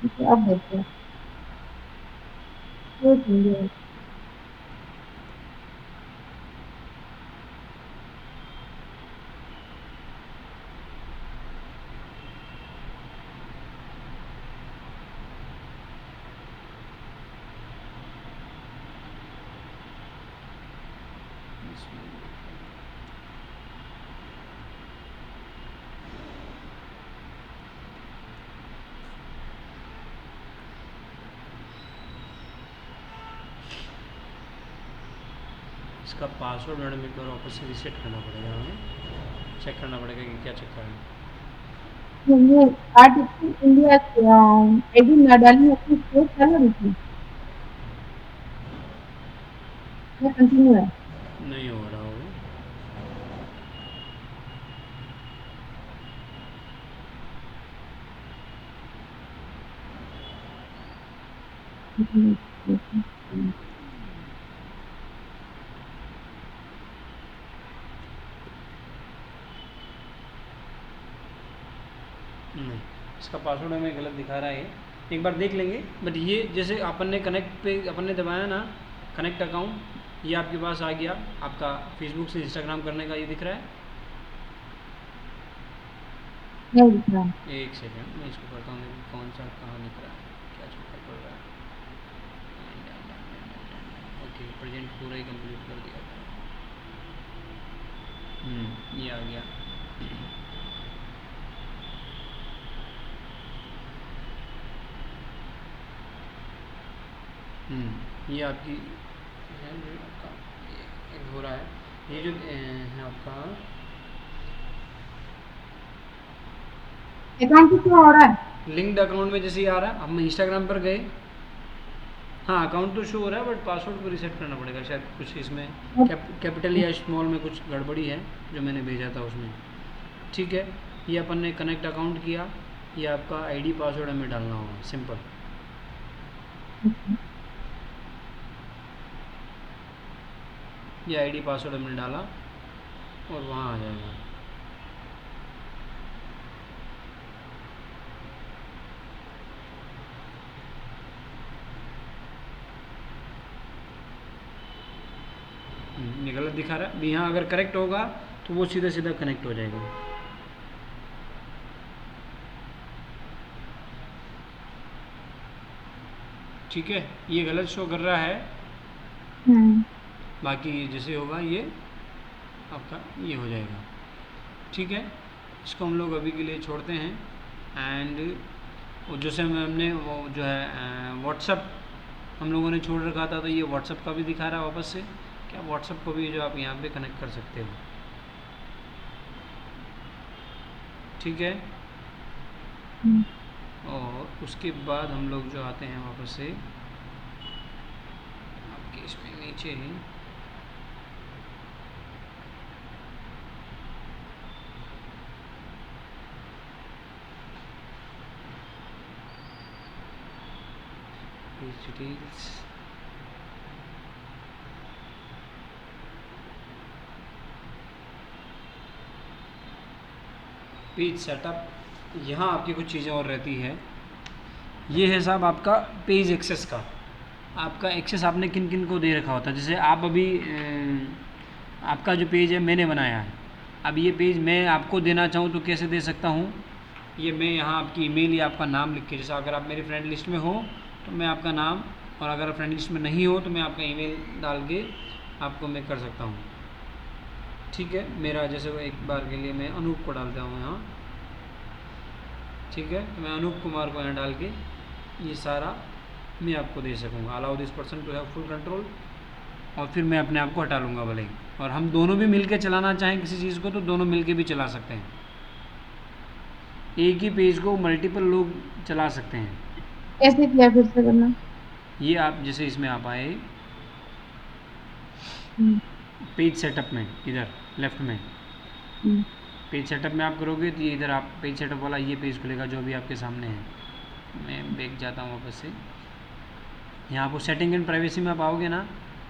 [SPEAKER 2] है, अब देखते हैं। एक मिनट।
[SPEAKER 1] इसका पासवर्ड मैडम एक बार वापस से रीसेट करना पड़ेगा हमें, चेक करना पड़ेगा कि क्या चक्कर है।
[SPEAKER 2] ये आर्ट इंडिया आईडी ना डाली अपनी स्पेस डाला देखिए, ये कंटिन्यू है।
[SPEAKER 1] नहीं हो रहा होगा। नहीं, इसका पासवर्ड हमें गलत दिखा रहा है, एक बार देख लेंगे। बट ये जैसे अपन ने कनेक्ट पे अपन ने दबाया ना, कनेक्ट अकाउंट, ये आपके पास आ गया, आपका फेसबुक से इंस्टाग्राम करने का ये दिख रहा है।
[SPEAKER 2] नहीं दिख रहा।
[SPEAKER 1] एक सेकेंड मैं इसको करता हूँ, कौन सा कहाँ दिख रहा है, क्या चक्कर पड़ रहा है। ओके, प्रेजेंट पूरा ही कंप्लीट कर दिया था। ये आ गया। ये आपकी है जो आपका ये हो रहा है, ये जो है आपका
[SPEAKER 2] अकाउंट पे क्यों हो रहा है?
[SPEAKER 1] लिंक्ड अकाउंट में जैसे ही आ रहा है, हम इंस्टाग्राम पर गए, हाँ अकाउंट तो शो हो रहा है, बट पासवर्ड को रीसेट करना पड़ेगा शायद, कुछ इसमें कैपिटल या स्मॉल में कुछ गड़बड़ी है जो मैंने भेजा था उसमें। ठीक है, ये अपन ने कनेक्ट अकाउंट किया, ये आपका आईडी पासवर्ड हमें डालना होगा, सिंपल। ये आईडी पासवर्ड हमने डाला और वहाँ आ जाएगा। ये गलत दिखा रहा है भी, यहाँ अगर करेक्ट होगा तो वो सीधा सीधा कनेक्ट हो जाएगा। ठीक है, ये गलत शो कर रहा है, बाकी जैसे होगा ये आपका ये हो जाएगा। ठीक है, इसको हम लोग अभी के लिए छोड़ते हैं। एंड जैसे हमने वो जो है व्हाट्सअप हम लोगों ने छोड़ रखा था, तो ये व्हाट्सअप का भी दिखा रहा है वापस से, क्या व्हाट्सअप को भी जो आप यहाँ पे कनेक्ट कर सकते हो। ठीक है, और उसके बाद हम लोग जो आते हैं वापस से आपके इसमें नीचे ही डिटेल्स, पेज सेटअप, यहाँ आपकी कुछ चीज़ें और रहती है। ये है साहब आपका पेज एक्सेस का। आपका एक्सेस आपने किन किन को दे रखा होता है। जैसे आप अभी आपका जो पेज है मैंने बनाया है, अब ये पेज मैं आपको देना चाहूँ तो कैसे दे सकता हूँ। ये मैं यहाँ आपकी ईमेल या आपका नाम लिख के, जैसे अगर आप मेरी फ्रेंड लिस्ट में हो तो मैं आपका नाम, और अगर फ्रेंड लिस्ट में नहीं हो तो मैं आपका ईमेल डाल के आपको मैं कर सकता हूँ। ठीक है, मेरा जैसे एक बार के लिए मैं अनूप को डालता हूँ यहाँ। ठीक है, तो मैं अनूप कुमार को यहाँ डाल के ये सारा मैं आपको दे सकूँगा। Allow this person to have full control, और फिर मैं अपने आप को हटा लूँगा भले ही। और हम दोनों भी मिलके चलाना चाहें किसी चीज़ को तो दोनों मिलके भी चला सकते हैं। एक ही पेज को मल्टीपल लोग चला सकते हैं।
[SPEAKER 2] कैसे किया, फिर से करना।
[SPEAKER 1] ये आप जैसे इसमें आप आए
[SPEAKER 2] हम्म,
[SPEAKER 1] पेज सेटअप में, इधर लेफ्ट में
[SPEAKER 2] हम्म,
[SPEAKER 1] पेज सेटअप में आप करोगे तो ये इधर आप पेज सेटअप वाला ये पेज खुलेगा जो अभी आपके सामने है। मैं बैक जाता हूँ वापस से। यहाँ पर सेटिंग एंड प्राइवेसी में आप आओगे ना,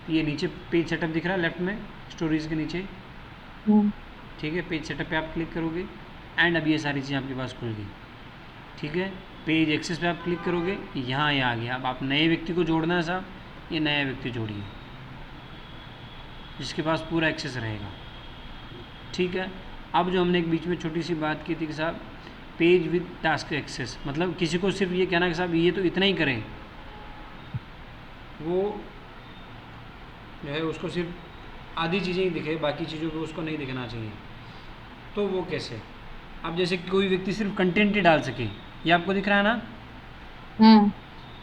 [SPEAKER 1] तो ये नीचे पेज सेटअप दिख रहा है लेफ्ट में, स्टोरीज के नीचे। ठीक है, पेज सेटअप पे आप क्लिक करोगे एंड अब ये सारी चीज़ें आपके पास खुल गई। ठीक है, पेज एक्सेस पे आप क्लिक करोगे, यहाँ ये आ गया। अब आप नए व्यक्ति को जोड़ना है साहब, ये नया व्यक्ति जोड़िए जिसके पास पूरा एक्सेस रहेगा। ठीक है, अब जो हमने एक बीच में छोटी सी बात की थी कि साहब पेज विद टास्क एक्सेस, मतलब किसी को सिर्फ ये कहना कि साहब ये तो इतना ही करें, वो जो है उसको सिर्फ आधी चीज़ें ही दिखे, बाकी चीज़ों को उसको नहीं दिखना चाहिए। तो वो कैसे, अब जैसे कोई व्यक्ति सिर्फ कंटेंट ही डाल सके, ये आपको दिख रहा है ना।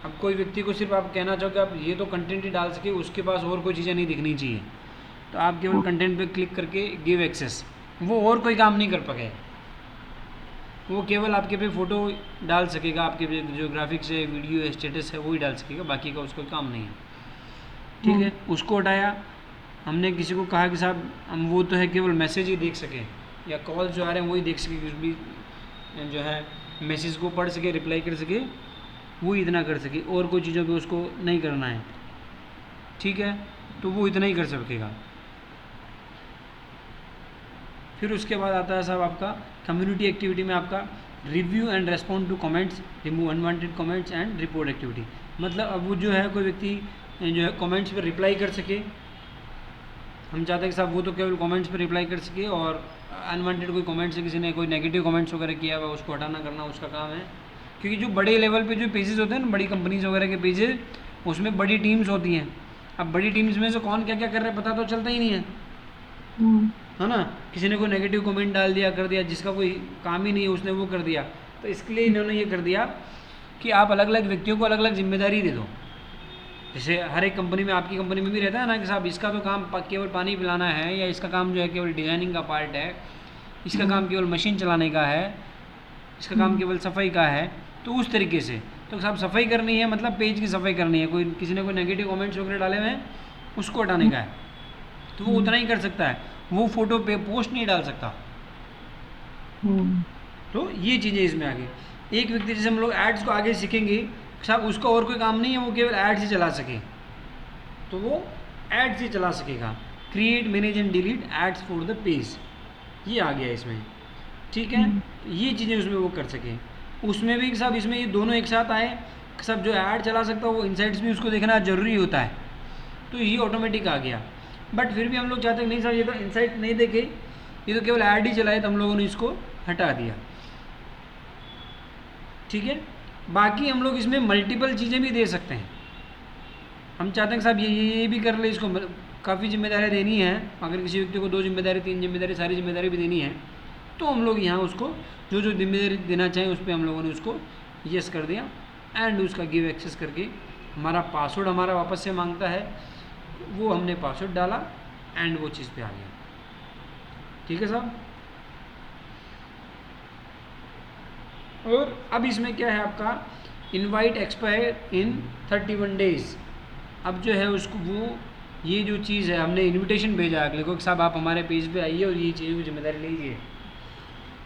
[SPEAKER 1] अब कोई व्यक्ति को सिर्फ आप कहना चाहो कि आप ये तो कंटेंट ही डाल सके, उसके पास और कोई चीज़ें नहीं दिखनी चाहिए, तो आप केवल कंटेंट पे क्लिक करके गिव एक्सेस, वो और कोई काम नहीं कर पाए, वो केवल आपके पे फ़ोटो डाल सकेगा, आपके जो ग्राफिक्स है, वीडियो है, स्टेटस है, वो ही डाल सकेगा, बाकी का उसको काम नहीं है। ठीक है, उसको हटाया। हमने किसी को कहा कि साहब हम वो तो है केवल मैसेज ही देख सकें या कॉल जो आ रहे हैं वही देख सके, कुछ भी जो है मैसेज को पढ़ सके, रिप्लाई कर सके, वो इतना कर सके, और कोई चीज़ों पे उसको नहीं करना है। ठीक है, तो वो इतना ही कर सकेगा। फिर उसके बाद आता है साहब आपका कम्युनिटी एक्टिविटी में आपका review and respond to comments, remove unwanted comments and report activity. मतलब अब वो जो है कोई व्यक्ति जो है कमेंट्स पर रिप्लाई कर सके, हम चाहते हैं कि साहब वो तो केवल कमेंट्स पर रिप्लाई कर सके, और अनवांटेड कोई कमेंट्स से किसी ने कोई नेगेटिव कमेंट्स वगैरह किया हुआ उसको हटाना करना उसका काम है। क्योंकि जो बड़े लेवल पे जो पेजेस होते हैं ना, बड़ी कंपनीज वगैरह के पेजेस, उसमें बड़ी टीम्स होती हैं। अब बड़ी टीम्स में से कौन क्या क्या कर रहा है पता तो चलता ही नहीं है, है ना। किसी ने कोई नेगेटिव कमेंट डाल दिया, कर दिया, जिसका कोई काम ही नहीं है उसने वो कर दिया। तो इसके लिए इन्होंने ये कर दिया कि आप अलग अलग व्यक्तियों को अलग अलग जिम्मेदारी दे दो। जैसे हर एक कंपनी में, आपकी कंपनी में भी रहता है ना कि साहब इसका तो काम केवल पानी पिलाना है, या इसका काम जो है केवल डिज़ाइनिंग का पार्ट है, इसका काम केवल मशीन चलाने का है, इसका काम केवल सफाई का है। तो उस तरीके से तो साहब सफाई करनी है, मतलब पेज की सफाई करनी है, कोई किसी ने कोई नेगेटिव कमेंट्स वगैरह डाले हुए हैं उसको हटाने का है, तो वो उतना ही कर सकता है, वो फ़ोटो पे पोस्ट नहीं डाल सकता। तो ये चीज़ें इसमें आ गई। एक व्यक्ति जैसे हम लोग एड्स को आगे सीखेंगे, साहब उसका और कोई काम नहीं है, वो केवल एड्स ही चला सके, तो वो एड्स ही चला सकेगा। Create, manage and delete ads for the page, ये आ गया इसमें। ठीक है, तो ये चीज़ें उसमें वो कर सके। उसमें भी साहब इसमें ये दोनों एक साथ आए, सब जो ऐड चला सकता है वो इनसाइट्स भी उसको देखना ज़रूरी होता है, तो ये ऑटोमेटिक आ गया। बट फिर भी हम लोग चाहते हैं नहीं साहब ये तो इनसाइट नहीं देखे, ये तो केवल ऐड ही चलाए, तो हम लोगों ने इसको हटा दिया। ठीक है, बाकी हम लोग इसमें मल्टीपल चीज़ें भी दे सकते हैं। हम चाहते हैं कि साहब ये भी कर ले, इसको काफ़ी जिम्मेदारियाँ देनी है, अगर किसी व्यक्ति को 2 जिम्मेदारी 3 जिम्मेदारी सारी जिम्मेदारी भी देनी है, तो हम लोग यहाँ उसको जो जो जिम्मेदारी देना चाहें उस पर हम लोगों ने उसको यस कर दिया, एंड उसका गिव एक्सेस करके हमारा पासवर्ड हमारा वापस से मांगता है, वो हमने पासवर्ड डाला एंड वो चीज़ पे आ गया। ठीक है साहब। और अब इसमें क्या है आपका, इनवाइट एक्सपायर इन 31 डेज। अब जो है उसको वो ये जो चीज़ है, हमने इनविटेशन भेजा अगले को कि साहब आप हमारे पेज पे आइए और ये चीज़ की जिम्मेदारी लीजिए,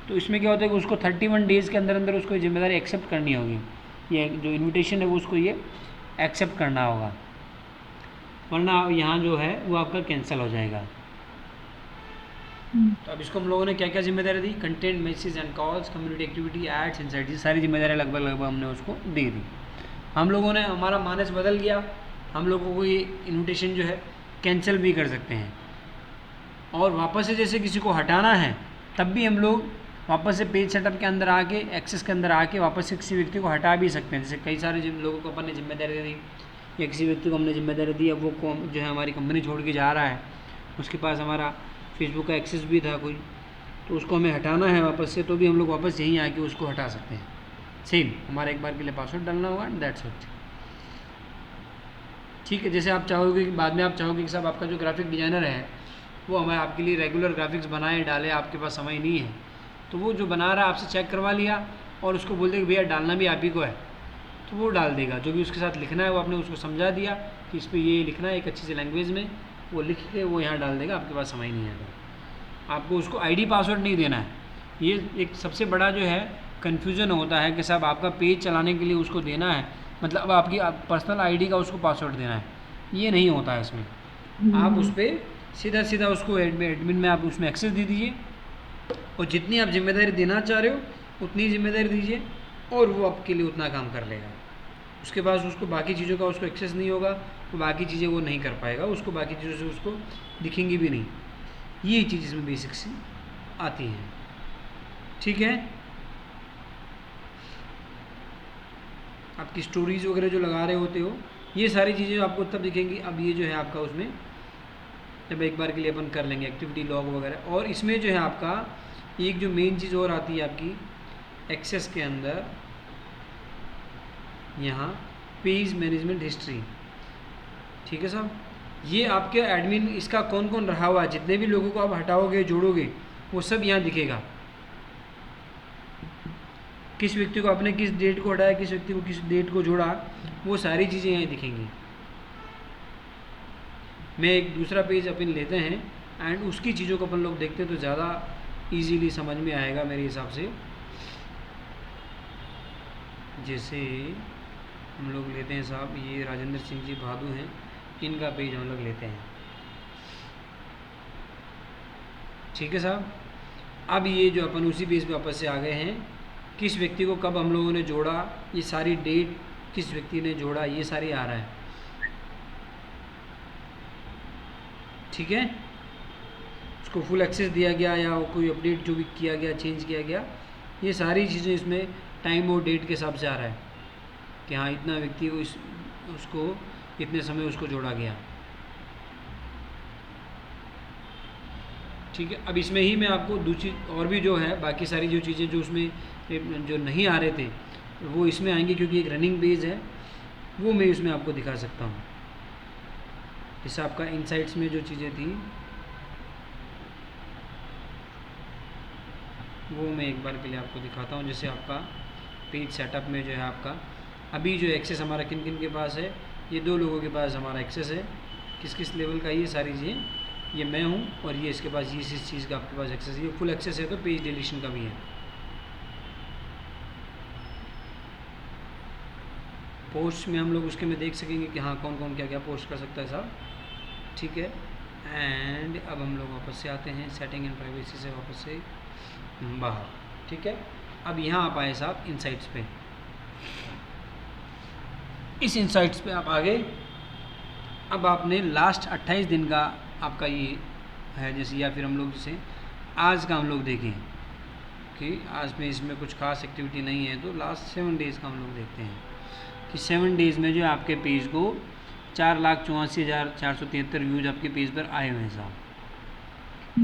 [SPEAKER 1] तो इसमें क्या होता है कि उसको 31 डेज़ के अंदर अंदर उसको जिम्मेदारी एक्सेप्ट करनी होगी। ये जो इनविटेशन है वो उसको ये एक्सेप्ट करना होगा, वरना यहाँ जो है वो आपका कैंसिल हो जाएगा। तो अब इसको हम लोगों ने क्या क्या जिम्मेदारी दी, content, message and calls, community activity, ads, insights, ये सारी जिम्मेदारी लगभग लगभग हमने उसको दे दी। हम लोगों ने, हमारा मानस बदल गया, हम लोगों को ये इन्विटेशन जो है कैंसिल भी कर सकते हैं, और वापस से जैसे किसी को हटाना है तब भी हम लोग वापस से पेज सेटअप के अंदर आके, एक्सेस के अंदर आके वापस से किसी व्यक्ति को हटा भी सकते हैं। जैसे कई सारे लोगों को अपन ने जिम्मेदारी दी, या किसी व्यक्ति को हमने जिम्मेदारी दी, अब वो जो है हमारी कंपनी छोड़ के जा रहा है, उसके पास हमारा फेसबुक का एक्सेस भी था कोई, तो उसको हमें हटाना है वापस से, तो भी हम लोग वापस यहीं आके उसको हटा सकते हैं। सेम हमारा एक बार के लिए पासवर्ड डालना होगा, दैट्स इट। ठीक है, जैसे आप चाहोगे कि बाद में आप चाहोगे कि साहब आपका जो ग्राफिक डिज़ाइनर है वो हमें आपके लिए रेगुलर ग्राफिक्स बनाए डाले, आपके पास समय नहीं है, तो वो जो बना रहा है आपसे चेक करवा लिया और उसको बोल दे कि भैया डालना भी आप ही को है, तो वो डाल देगा। जो भी उसके साथ लिखना है वो आपने उसको समझा दिया कि इस पर ये लिखना है एक अच्छी सी लैंग्वेज में, वो लिख के वो यहाँ डाल देगा, आपके पास समय नहीं है तो आपको उसको आईडी पासवर्ड नहीं देना है। ये एक सबसे बड़ा जो है कन्फ्यूज़न होता है कि साहब आपका पेज चलाने के लिए उसको देना है, मतलब आपकी पर्सनल आईडी का उसको पासवर्ड देना है, ये नहीं होता है इसमें। आप उस पर सीधा सीधा उसको एडमिन में आप उसमें एक्सेस दे दीजिए, और जितनी आप जिम्मेदारी देना चाह रहे हो उतनी जिम्मेदारी दीजिए, और वो आपके लिए उतना काम कर लेगा। उसके बाद उसको बाकी चीज़ों का उसको एक्सेस नहीं होगा, तो बाकी चीज़ें वो नहीं कर पाएगा, उसको बाकी चीज़ों से उसको दिखेंगी भी नहीं। ये चीज़ इसमें बेसिक सी आती है। ठीक है, आपकी स्टोरीज वगैरह जो लगा रहे होते हो, ये सारी चीज़ें आपको तब दिखेंगी। अब ये जो है आपका उसमें जब एक बार के लिए अपन कर लेंगे एक्टिविटी लॉग वगैरह, और इसमें जो है आपका एक जो मेन चीज़ और आती है आपकी एक्सेस के अंदर, यहाँ पेज मैनेजमेंट हिस्ट्री। ठीक है साहब, ये आपके एडमिन इसका कौन कौन रहा हुआ है, जितने भी लोगों को आप हटाओगे जोड़ोगे वो सब यहाँ दिखेगा। किस व्यक्ति को आपने किस डेट को हटाया, किस व्यक्ति को किस डेट को जोड़ा, वो सारी चीज़ें यहाँ दिखेंगी। मैं एक दूसरा पेज अपन लेते हैं एंड उसकी चीज़ों को अपन लोग देखते हैं तो ज़्यादा इजीली समझ में आएगा मेरे हिसाब से। जैसे हम लोग लेते हैं साहब, ये राजेंद्र सिंह जी भादू हैं, इनका पेज हम लोग लेते हैं। ठीक है साहब, अब ये जो अपन उसी पेज पे वापस से आ गए हैं, किस व्यक्ति को कब हम लोगों ने जोड़ा, ये सारी डेट किस व्यक्ति ने जोड़ा, ये सारी आ रहा है। ठीक है, उसको फुल एक्सेस दिया गया या कोई अपडेट जो भी किया गया, चेंज किया गया, ये सारी चीज़ें इसमें टाइम और डेट के हिसाब से आ रहा है कि हाँ इतना व्यक्ति उसको इतने समय उसको जोड़ा गया। ठीक है, अब इसमें ही मैं आपको दूसरी और भी जो है बाकी सारी जो चीज़ें जो उसमें जो नहीं आ रहे थे वो इसमें आएंगे, क्योंकि एक रनिंग पेज है, वो मैं इसमें आपको दिखा सकता हूँ। जैसे आपका इनसाइट्स में जो चीज़ें थी वो मैं एक बार के लिए आपको दिखाता हूँ। जैसे आपका पेज सेटअप में जो है आपका अभी जो एक्सेस हमारा किन किन के पास है, ये 2 लोगों के पास हमारा एक्सेस है। किस किस लेवल का, ये सारी चीज़ें, ये मैं हूँ और ये इसके पास, ये इस चीज़ का आपके पास एक्सेस है। ये फुल एक्सेस है तो पेज डिलीशन का भी है। पोस्ट में हम लोग उसके में देख सकेंगे कि हाँ कौन कौन क्या क्या पोस्ट कर सकता है साहब। ठीक है, एंड अब हम लोग वापस से आते हैं सेटिंग एंड प्राइवेसी से वापस से बाहर। ठीक है, अब यहाँ आप आए साहब इनसाइट्स पे। इस इनसाइट्स पे आप आ गए। अब आपने लास्ट 28 दिन का आपका ये है, जैसे या फिर हम लोग जैसे आज का हम लोग देखें कि आज में इसमें कुछ खास एक्टिविटी नहीं है, तो लास्ट 7 डेज़ का हम लोग देखते हैं कि 7 डेज़ में जो आपके पेज को 4,84,473 व्यूज़ आपके पेज पर आए हुए हैं साहब।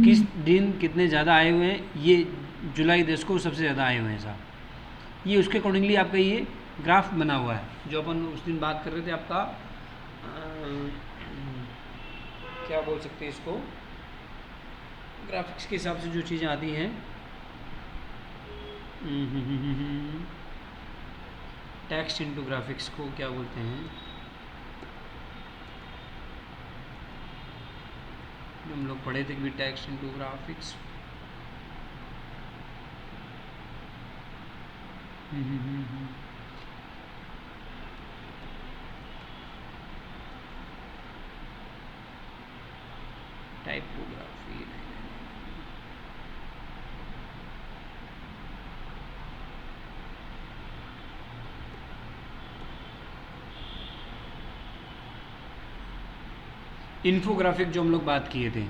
[SPEAKER 1] किस दिन कितने ज़्यादा आए हुए हैं, ये जुलाई 10 को सबसे ज़्यादा आए हुए हैं साहब। ये उसके अकॉर्डिंगली आपका ये ग्राफ बना हुआ है जो अपन उस दिन बात कर रहे थे। आपका क्या बोल सकते हैं इसको, ग्राफिक्स के हिसाब से जो चीज़ें आती हैं, टेक्स्ट इनटू ग्राफिक्स को क्या बोलते हैं, हम लोग पढ़े थे कि text into graphics. Typography infographic जो हम लोग बात किए थे,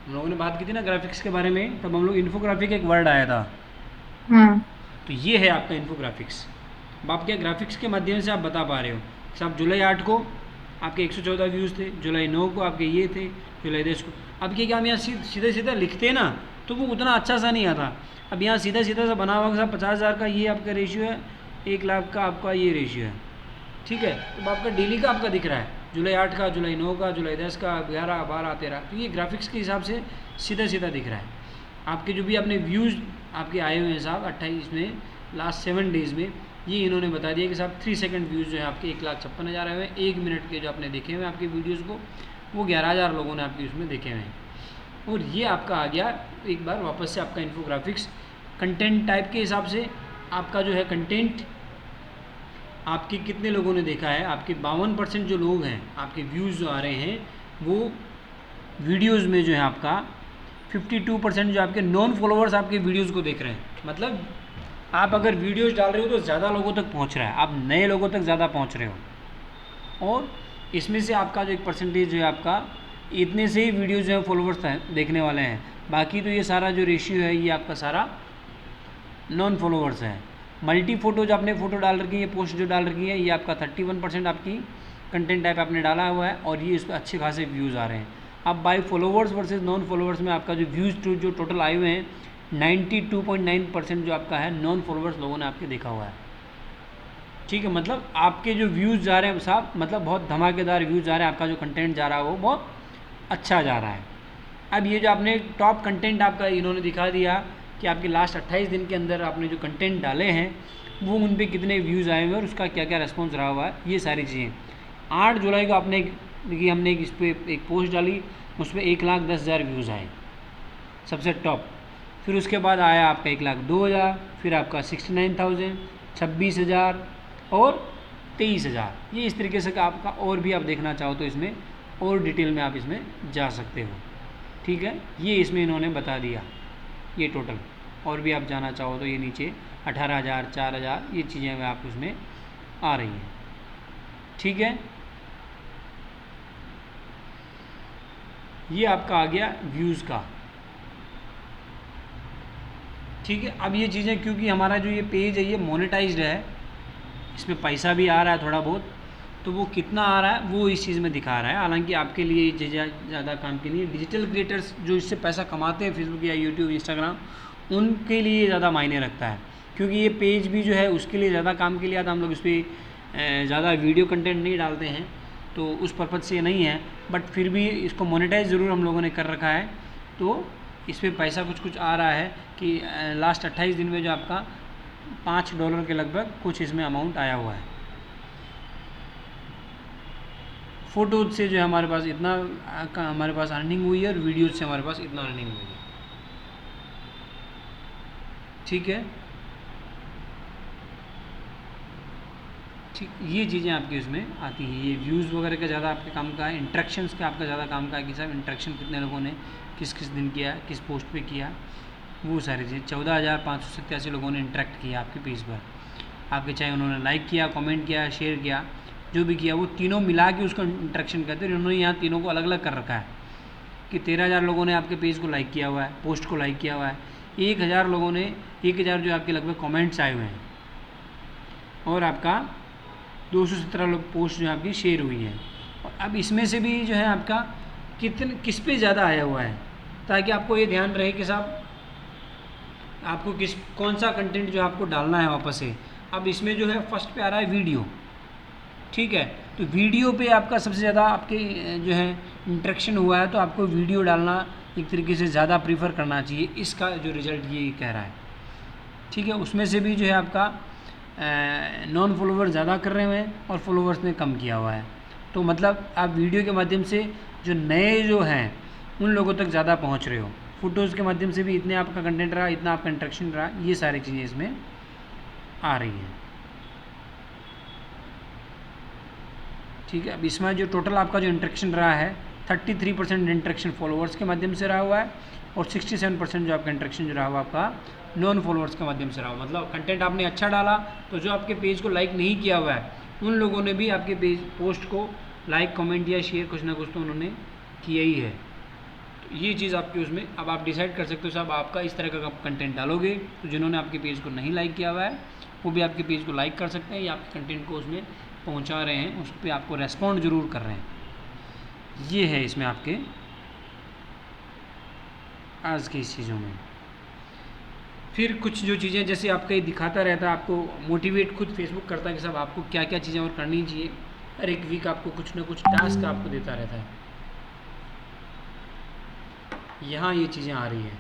[SPEAKER 1] हम लोगों ने बात की थी ना ग्राफिक्स के बारे में, तब हम लोग इन्फोग्राफिक एक वर्ड आया था।
[SPEAKER 2] हाँ
[SPEAKER 1] तो ये है आपका इन्फोग्राफिक्स। अब आप क्या ग्राफिक्स के माध्यम से आप बता पा रहे हो कि साहब जुलाई 8 को आपके 114 व्यूज़ थे, जुलाई 9 को आपके ये थे, जुलाई 10 को। अब क्या हम यहाँ सीधा सीधा लिखते ना तो वो उतना अच्छा सा नहीं आता। अब यहाँ सीधा सीधा सा बना हुआ कि साहब 50,000 का ये आपका रेशियो है, 1 लाख का आपका ये रेशियो है, ठीक है। तो आपका डेली का आपका दिख रहा है, जुलाई 8 का, जुलाई 9 का, जुलाई 10 का, 11, 12, 13, तो ये ग्राफिक्स के हिसाब से सीधा सीधा दिख रहा है। आपके जो भी आपने व्यूज़ आपके आए हुए हैं साहब 28 में, लास्ट 7 डेज़ में, ये इन्होंने बता दिया कि साहब 3 सेकंड व्यूज़ जो है आपके 1,56,000 आए हुए हैं। 1 मिनट के जो आपने देखे हुए हैं आपके वीडियोज़ को, वो 11,000 लोगों ने आपके उसमें देखे हुए हैं। और ये आपका आ गया एक बार वापस से आपका इन्फोग्राफिक्स। कंटेंट टाइप के हिसाब से आपका जो है कंटेंट आपके कितने लोगों ने देखा है, आपके 52% जो लोग हैं आपके व्यूज़ जो आ रहे हैं वो वीडियोज़ में जो है आपका 52% जो आपके नॉन फॉलोअर्स आपके वीडियोज़ को देख रहे हैं। मतलब आप अगर वीडियोज़ डाल रहे हो तो ज़्यादा लोगों तक पहुंच रहा है, आप नए लोगों तक ज़्यादा पहुंच रहे हो। और इसमें से आपका जो एक परसेंटेज जो है आपका इतने से ही वीडियोज़ जो है फॉलोअर्स देखने वाले हैं, बाकी तो ये सारा जो रेशियो है ये आपका सारा नॉन फॉलोअर्स है। मल्टी फ़ोटो जो आपने फ़ोटो डाल रखी है, पोस्ट जो डाल रखी है, ये आपका 31% आपकी कंटेंट टाइप आपने डाला हुआ है और ये इस पर अच्छे खासे व्यूज़ आ रहे हैं। अब by followers versus non followers में आपका जो व्यूज़ जो टोटल आए हुए हैं 92.9% जो आपका है नॉन फॉलोवर्स लोगों ने आपके देखा हुआ है, ठीक है। मतलब आपके जो व्यूज़ जा रहे हैं साहब, मतलब बहुत धमाकेदार व्यूज़ जा रहे हैं, आपका जो कंटेंट जा रहा है वो बहुत अच्छा जा रहा है। अब ये जो आपने टॉप कंटेंट आपका इन्होंने दिखा दिया कि आपके लास्ट 28 दिन के अंदर आपने जो कंटेंट डाले हैं वो उन पे कितने व्यूज़ आए हुए हैं और उसका क्या क्या रिस्पॉन्स रहा हुआ है, ये सारी चीज़ें। 8 जुलाई को आपने देखिए हमने इस पर एक पोस्ट डाली, उस पर 1,10,000 व्यूज़ आए सबसे टॉप। फिर उसके बाद आया आपका 1,02,000, फिर आपका 69,000, 26,000 और 23,000। ये इस तरीके से आपका और भी आप देखना चाहो तो इसमें और डिटेल में आप इसमें जा सकते हो, ठीक है। ये इसमें इन्होंने बता दिया ये टोटल, और भी आप जाना चाहो तो ये नीचे 18,000, 4,000 ये चीज़ें आप उसमें आ रही हैं, ठीक है। ये आपका आ गया व्यूज़ का, ठीक है। अब ये चीज़ें क्योंकि हमारा जो ये पेज है ये मोनेटाइज्ड है, इसमें पैसा भी आ रहा है थोड़ा बहुत, तो वो कितना आ रहा है वो इस चीज़ में दिखा रहा है। हालांकि आपके लिए ये ज़्यादा काम की नहीं है। डिजिटल क्रिएटर्स जो इससे पैसा कमाते हैं फेसबुक या यूट्यूब, इंस्टाग्राम, उनके लिए ज़्यादा मायने रखता है, क्योंकि ये पेज भी जो है उसके लिए ज़्यादा काम के लिए आता है। हम लोग इस पर ज़्यादा वीडियो कंटेंट नहीं डालते हैं तो उस पर्पज़ से नहीं है, बट फिर भी इसको मोनेटाइज ज़रूर हम लोगों ने कर रखा है। तो इस पर पैसा कुछ कुछ आ रहा है कि लास्ट 28 दिन में जो आपका $5 के लगभग कुछ इसमें अमाउंट आया हुआ है। फ़ोटोज से जो है हमारे पास इतना हमारे पास अर्निंग हुई है और वीडियोज से हमारे पास इतना अर्निंग हुई है, ठीक है। ठीक, ये चीज़ें आपकी उसमें आती हैं। ये व्यूज़ वगैरह का ज़्यादा आपके काम का है, इंट्रैक्शंस का आपका ज़्यादा काम का है कि साहब इंट्रैक्शन कितने लोगों ने किस किस दिन किया, किस पोस्ट पे किया, वो सारी चीज़। 14,587 लोगों ने इंटरेक्ट किया आपके पेज पर, आपके चाहे उन्होंने लाइक किया, कमेंट किया, शेयर किया, जो भी किया, वो तीनों मिला के उसको इंटरेक्शन कहते हैं। उन्होंने यहाँ तीनों को अलग अलग कर रखा है कि 13,000 लोगों ने आपके पेज को लाइक किया हुआ है, पोस्ट को लाइक किया हुआ है, 1,000 लोगों ने 1,000 जो आपके लगभग कमेंट्स आए हुए हैं, और आपका 217 लोग पोस्ट जो आपकी शेयर हुई है। और अब इसमें से भी जो है आपका किस पे ज़्यादा आया हुआ है, ताकि आपको ये ध्यान रहे कि साहब आपको कौन सा कंटेंट जो आपको डालना है वापस से। अब इसमें जो है फर्स्ट पे आ रहा है वीडियो, ठीक है। तो वीडियो पे आपका सबसे ज़्यादा आपके जो है इंटरेक्शन हुआ है, तो आपको वीडियो डालना एक तरीके से ज़्यादा प्रीफर करना चाहिए। इसका जो रिज़ल्ट ये कह रहा है, ठीक है। उसमें से भी जो है आपका नॉन फॉलोवर ज़्यादा कर रहे हैं और फॉलोवर्स ने कम किया हुआ है। तो मतलब आप वीडियो के माध्यम से जो नए जो हैं उन लोगों तक ज़्यादा पहुंच रहे हो। फ़ोटोज़ के माध्यम से भी इतने आपका कंटेंट रहा, इतना आपका इंटरेक्शन रहा, ये सारी चीज़ें इसमें आ रही हैं, ठीक है। अब इसमें जो टोटल आपका जो इंटरेक्शन रहा है 33% इंटरेक्शन फॉलोवर्स के माध्यम से रहा हुआ है और 67% जो आपका इंटरेक्शन जो रहा हुआ आपका नॉन फॉलोअर्स के माध्यम से रहा हुआ। मतलब कंटेंट आपने अच्छा डाला तो जो आपके पेज को लाइक नहीं किया हुआ है उन लोगों ने भी आपके पेज पोस्ट को लाइक कमेंट या शेयर कुछ ना कुछ तो उन्होंने किया ही है। तो ये चीज़ आपकी उसमें अब आप डिसाइड कर सकते हो साहब आपका इस तरह का कंटेंट डालोगे तो जिन्होंने आपके पेज को नहीं लाइक किया हुआ है वो भी आपके पेज को लाइक कर सकते हैं या आपके कंटेंट को उसमें पहुंचा रहे हैं, उस पर आपको रेस्पॉन्ड ज़रूर कर रहे हैं। ये है इसमें आपके आज की इस चीज़ों में। फिर कुछ जो चीज़ें जैसे आपका ये दिखाता रहता है, आपको मोटिवेट खुद फेसबुक करता है कि साहब आपको क्या क्या चीज़ें और करनी चाहिए। हर एक वीक आपको कुछ ना कुछ टास्क आपको देता रहता है। यहाँ ये चीज़ें आ रही हैं,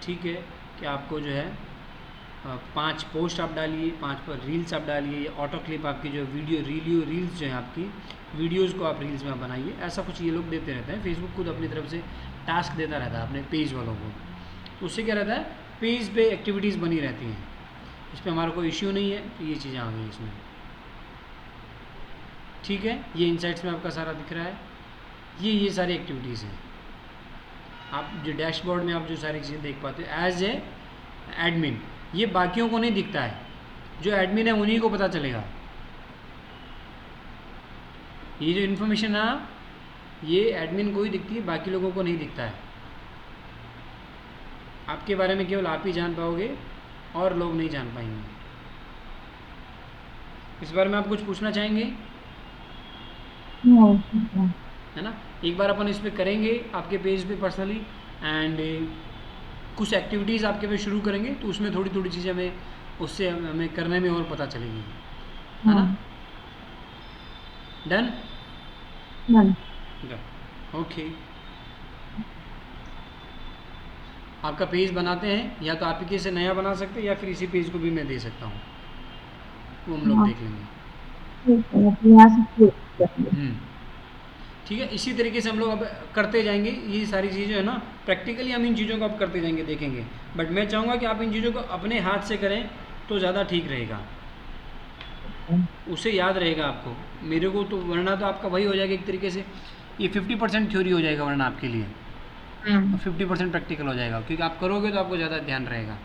[SPEAKER 1] ठीक है, कि आपको जो है 5 पोस्ट आप डालिए, 5 पर रील्स आप डालिए, या ऑटो क्लिप आपकी जो वीडियो रील्स जो है आपकी वीडियोस को आप रील्स में बनाइए। ऐसा कुछ ये लोग देते रहते हैं, फेसबुक खुद अपनी तरफ से टास्क देता रहता है अपने पेज वालों को। तो उससे क्या रहता है, पेज पे एक्टिविटीज़ बनी रहती हैं, इस पर हमारा कोई इश्यू नहीं है। तो ये चीज़ें आ गई इसमें, ठीक है। ये इनसाइट्स में आपका सारा दिख रहा है, ये सारी एक्टिविटीज़ हैं। आप जो डैशबोर्ड में आप जो सारी चीज़ें देख पाते हो एज ए एडमिन, ये बाकियों को नहीं दिखता है, जो एडमिन है उन्हीं को पता चलेगा। ये जो इन्फॉर्मेशन है ये एडमिन को ही दिखती है, बाकी लोगों को नहीं दिखता है। आपके बारे में केवल आप ही जान पाओगे और लोग नहीं जान पाएंगे। इस बारे में आप कुछ पूछना चाहेंगे? है ना, एक बार अपन इस पर करेंगे आपके पेज पे पर्सनली, एंड कुछ एक्टिविटीज़ आपके पे शुरू करेंगे तो उसमें थोड़ी थोड़ी चीज़ें हमें उससे हमें करने में और पता चलेगी, है ना। Done okay. आपका पेज बनाते हैं, या तो आप ही से नया बना सकते हैं या फिर इसी पेज को भी मैं दे सकता हूँ, वो हम लोग देख लेंगे। ठीक है, इसी तरीके से हम लोग अब करते जाएंगे। ये सारी चीज़ें है ना, प्रैक्टिकली हम इन चीज़ों को अब करते जाएंगे, देखेंगे। बट मैं चाहूँगा कि आप इन चीज़ों को अपने हाथ से करें तो ज़्यादा ठीक रहेगा, उसे याद रहेगा आपको। मेरे को तो वरना तो आपका वही हो जाएगा एक तरीके से, ये 50% थ्योरी हो जाएगा वरना आपके लिए, 50% प्रैक्टिकल हो जाएगा, क्योंकि आप करोगे तो आपको ज़्यादा ध्यान रहेगा।